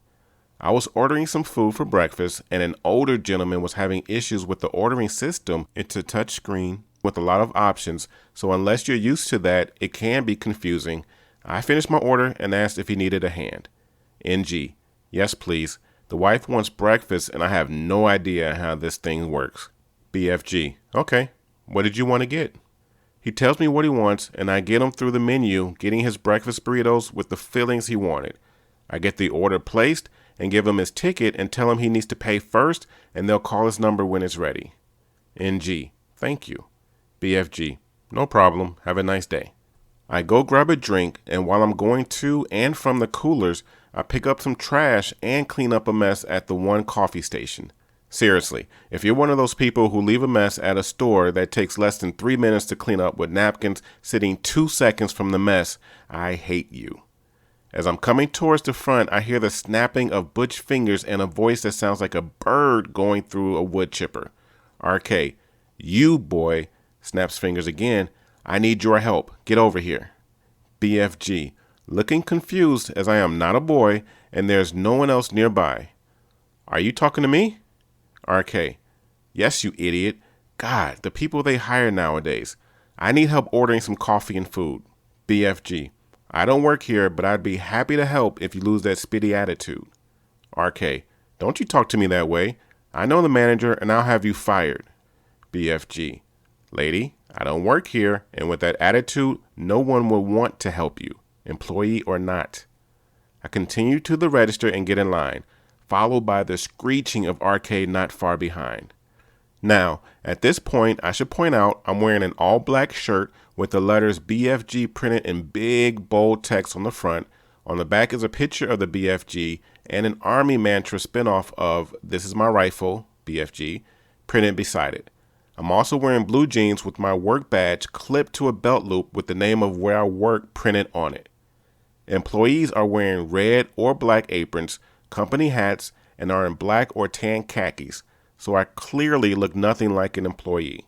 Speaker 1: I was ordering some food for breakfast, and an older gentleman was having issues with the ordering system. It's a touch screen with a lot of options, so unless you're used to that, it can be confusing. I finished my order and asked if he needed a hand. NG, yes please. The wife wants breakfast, and I have no idea how this thing works. BFG, okay. What did you want to get? He tells me what he wants, and I get him through the menu, getting his breakfast burritos with the fillings he wanted. I get the order placed and give him his ticket and tell him he needs to pay first, and they'll call his number when it's ready. NG, thank you. BFG, no problem. Have a nice day. I go grab a drink, and while I'm going to and from the coolers, I pick up some trash and clean up a mess at the one coffee station. Seriously, if you're one of those people who leave a mess at a store that takes less than 3 minutes to clean up with napkins sitting 2 seconds from the mess, I hate you. As I'm coming towards the front, I hear the snapping of butch fingers and a voice that sounds like a bird going through a wood chipper. RK, you boy, snaps fingers again. I need your help. Get over here. BFG, looking confused as I am not a boy and there's no one else nearby. Are you talking to me? RK, yes, you idiot. God, the people they hire nowadays. I need help ordering some coffee and food. BFG, I don't work here, but I'd be happy to help if you lose that spitty attitude. RK, don't you talk to me that way. I know the manager and I'll have you fired. BFG, lady, I don't work here, and with that attitude, no one will want to help you, employee or not. I continue to the register and get in line, followed by the screeching of RK not far behind. Now, at this point, I should point out I'm wearing an all-black shirt with the letters BFG printed in big, bold text on the front. On the back is a picture of the BFG and an Army mantra spinoff of "This is my rifle," BFG, printed beside it. I'm also wearing blue jeans with my work badge clipped to a belt loop with the name of where I work printed on it. Employees are wearing red or black aprons, company hats, and are in black or tan khakis, so I clearly look nothing like an employee.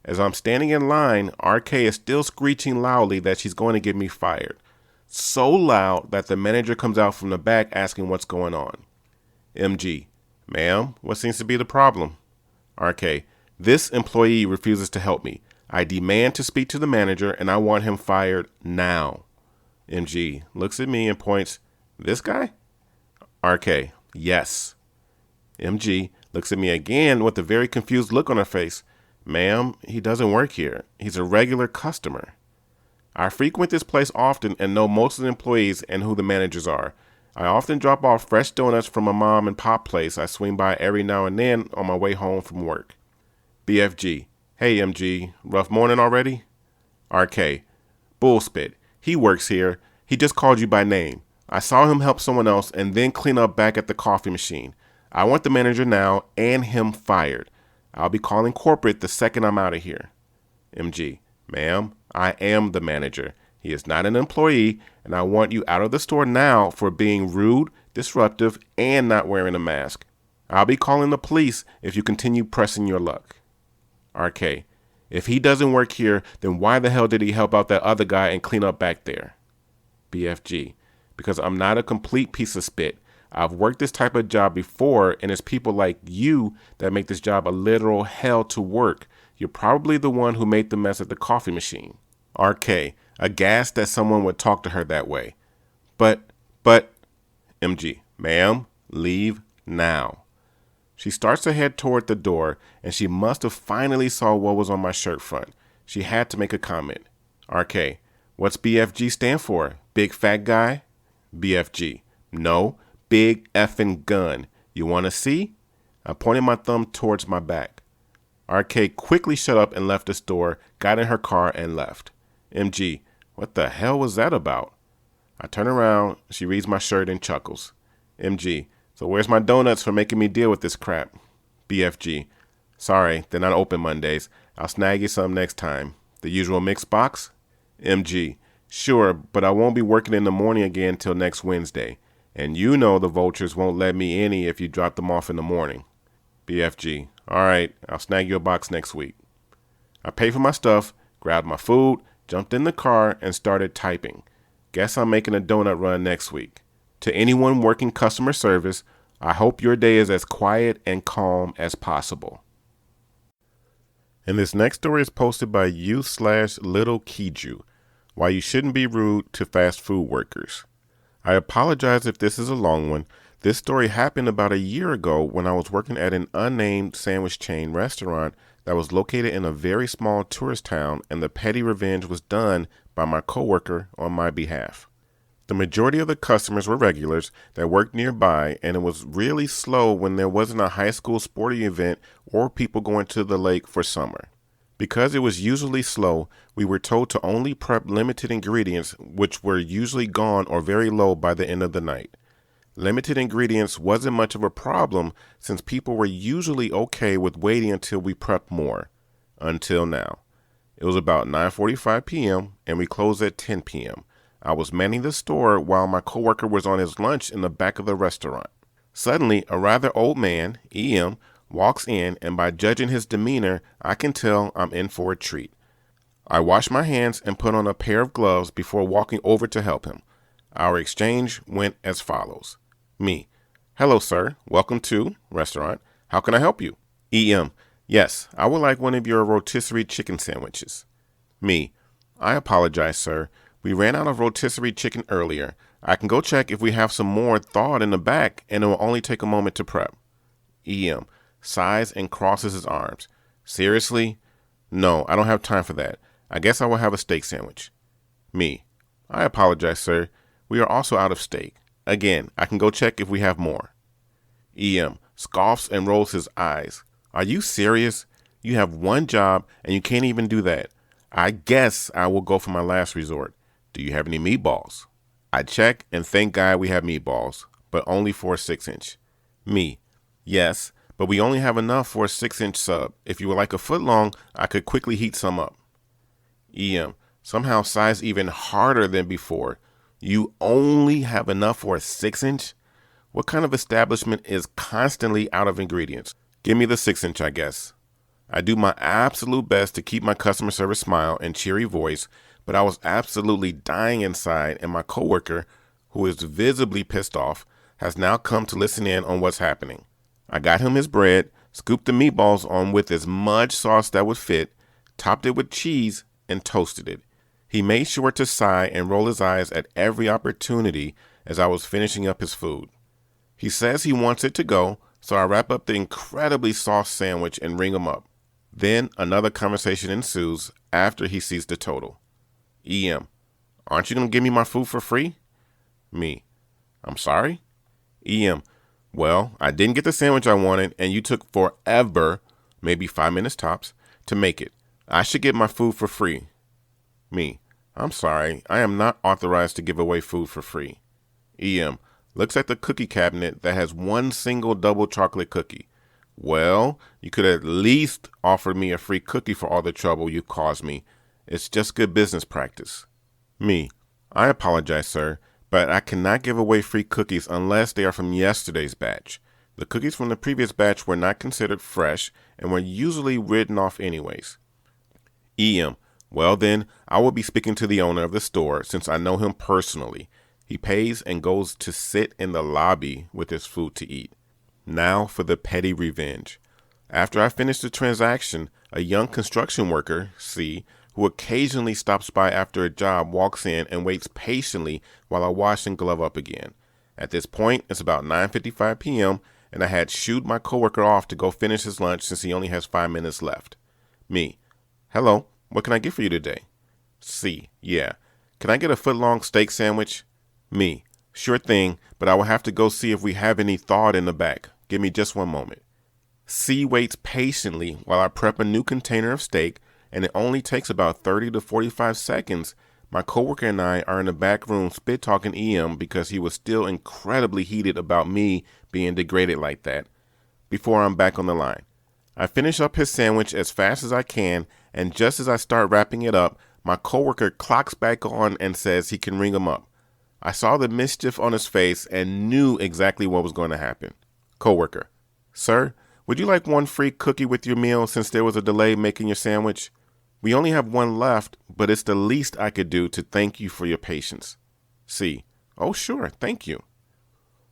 Speaker 1: As I'm standing in line, RK is still screeching loudly that she's going to get me fired. So loud that the manager comes out from the back asking what's going on. MG, ma'am, what seems to be the problem? RK, this employee refuses to help me. I demand to speak to the manager and I want him fired now. MG looks at me and points, this guy? RK, yes. MG looks at me again with a very confused look on her face. Ma'am, he doesn't work here. He's a regular customer. I frequent this place often and know most of the employees and who the managers are. I often drop off fresh donuts from a mom and pop place I swing by every now and then on my way home from work. BFG, hey MG, rough morning already? RK, bullspit. He works here. He just called you by name. I saw him help someone else and then clean up back at the coffee machine. I want the manager now and him fired. I'll be calling corporate the second I'm out of here. MG, ma'am, I am the manager. He is not an employee, and I want you out of the store now for being rude, disruptive, and not wearing a mask. I'll be calling the police if you continue pressing your luck. RK, if he doesn't work here, then why the hell did he help out that other guy and clean up back there? BFG, because I'm not a complete piece of spit. I've worked this type of job before, and it's people like you that make this job a literal hell to work. You're probably the one who made the mess at the coffee machine. RK, aghast that someone would talk to her that way. But, MG, ma'am, leave now. She starts to head toward the door, and she must have finally saw what was on my shirt front. She had to make a comment. RK, what's BFG stand for? Big fat guy? BFG, no, big effing gun. You want to see? I pointed my thumb towards my back. RK quickly shut up and left the store, got in her car, and left. MG, what the hell was that about? I turn around, she reads my shirt and chuckles. MG, so where's my donuts for making me deal with this crap? BFG, sorry, they're not open Mondays. I'll snag you some next time. The usual mix box? MG, sure, but I won't be working in the morning again till next Wednesday. And you know the vultures won't let me any if you drop them off in the morning. BFG, all right, I'll snag you a box next week. I paid for my stuff, grabbed my food, jumped in the car, and started typing. Guess I'm making a donut run next week. To anyone working customer service, I hope your day is as quiet and calm as possible. And this next story is posted by u/Little Kiju, Why You Shouldn't Be Rude to Fast Food Workers. I apologize if this is a long one. This story happened about a year ago when I was working at an unnamed sandwich chain restaurant that was located in a very small tourist town, and the petty revenge was done by my coworker on my behalf. The majority of the customers were regulars that worked nearby, and it was really slow when there wasn't a high school sporting event or people going to the lake for summer. Because it was usually slow, we were told to only prep limited ingredients, which were usually gone or very low by the end of the night. Limited ingredients wasn't much of a problem since people were usually okay with waiting until we prepped more. Until now. It was about 9:45 p.m. and we closed at 10 p.m. I was manning the store while my coworker was on his lunch in the back of the restaurant. Suddenly, a rather old man, EM, walks in, and by judging his demeanor, I can tell I'm in for a treat. I wash my hands and put on a pair of gloves before walking over to help him. Our exchange went as follows. Me: hello, sir. Welcome to restaurant. How can I help you? EM: yes, I would like one of your rotisserie chicken sandwiches. Me: I apologize, sir. We ran out of rotisserie chicken earlier. I can go check if we have some more thawed in the back, and it will only take a moment to prep. EM sighs and crosses his arms. Seriously? No, I don't have time for that. I guess I will have a steak sandwich. Me: I apologize, sir. We are also out of steak. Again, I can go check if we have more. EM scoffs and rolls his eyes. Are you serious? You have one job and you can't even do that. I guess I will go for my last resort. Do you have any meatballs? I check and thank God we have meatballs, but only for a 6-inch. Me: yes, but we only have enough for a 6-inch sub. If you would like a foot long, I could quickly heat some up. EM somehow sighs even harder than before. You only have enough for a 6-inch? What kind of establishment is constantly out of ingredients? Give me the 6-inch, I guess. I do my absolute best to keep my customer service smile and cheery voice, but I was absolutely dying inside, and my coworker, who is visibly pissed off, has now come to listen in on what's happening. I got him his bread, scooped the meatballs on with as much sauce that would fit, topped it with cheese, and toasted it. He made sure to sigh and roll his eyes at every opportunity as I was finishing up his food. He says he wants it to go, so I wrap up the incredibly sauced sandwich and ring him up. Then another conversation ensues after he sees the total. EM: aren't you going to give me my food for free? Me: I'm sorry? EM: well, I didn't get the sandwich I wanted, and you took forever, maybe 5 minutes tops, to make it. I should get my food for free. Me: I'm sorry, I am not authorized to give away food for free. EM looks at the cookie cabinet that has one single double chocolate cookie. Well, you could at least offer me a free cookie for all the trouble you caused me. It's just good business practice. Me: I apologize, sir, but I cannot give away free cookies unless they are from yesterday's batch. The cookies from the previous batch were not considered fresh and were usually written off anyways. EM: well then, I will be speaking to the owner of the store since I know him personally. He pays and goes to sit in the lobby with his food to eat. Now for the petty revenge. After I finish the transaction, a young construction worker, C, who occasionally stops by after a job, walks in and waits patiently while I wash and glove up again. At this point, it's about 9:55 p.m., and I had shooed my coworker off to go finish his lunch since he only has 5 minutes left. Me: hello, what can I get for you today? C: yeah. Can I get a foot-long steak sandwich? Me: sure thing, but I will have to go see if we have any thawed in the back. Give me just one moment. C waits patiently while I prep a new container of steak, and it only takes about 30 to 45 seconds. My coworker and I are in the back room spit-talking EM because he was still incredibly heated about me being degraded like that, before I'm back on the line. I finish up his sandwich as fast as I can, and just as I start wrapping it up, my coworker clocks back on and says he can ring him up. I saw the mischief on his face and knew exactly what was going to happen. Coworker: sir, would you like one free cookie with your meal since there was a delay making your sandwich? We only have one left, but it's the least I could do to thank you for your patience. C: oh sure, thank you.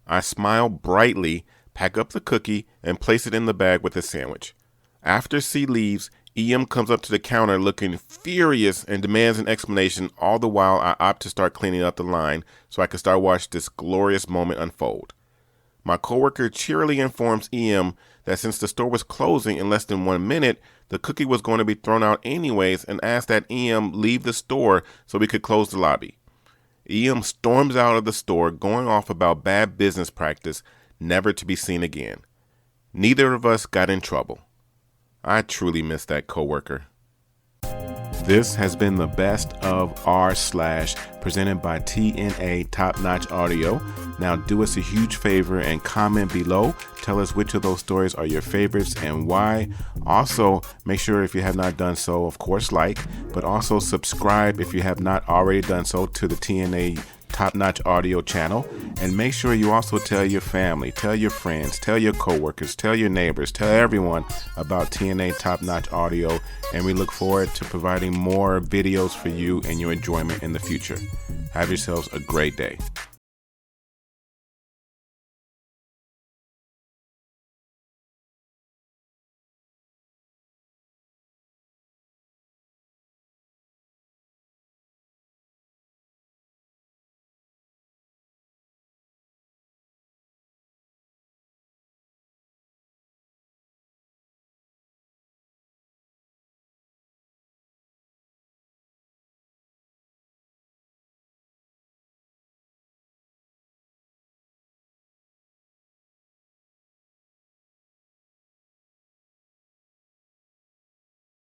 Speaker 1: I smile brightly, pack up the cookie, and place it in the bag with the sandwich. After C leaves, EM comes up to the counter looking furious and demands an explanation, all the while I opt to start cleaning up the line so I can start watching this glorious moment unfold. My coworker cheerily informs EM that since the store was closing in less than 1 minute, the cookie was going to be thrown out anyways, and asks that EM leave the store so we could close the lobby. EM storms out of the store, going off about bad business practice, never to be seen again. Neither of us got in trouble. I truly miss that coworker. This has been the best of r/, presented by TNA Top Notch Audio. Now do us a huge favor and comment below. Tell us which of those stories are your favorites and why. Also, make sure if you have not done so, of course, like, but also subscribe if you have not already done so to the TNA Top Notch Audio channel. And make sure you also tell your family, tell your friends, tell your coworkers, tell your neighbors, tell everyone about TNA Top Notch Audio. And we look forward to providing more videos for you and your enjoyment in the future. Have yourselves a great day.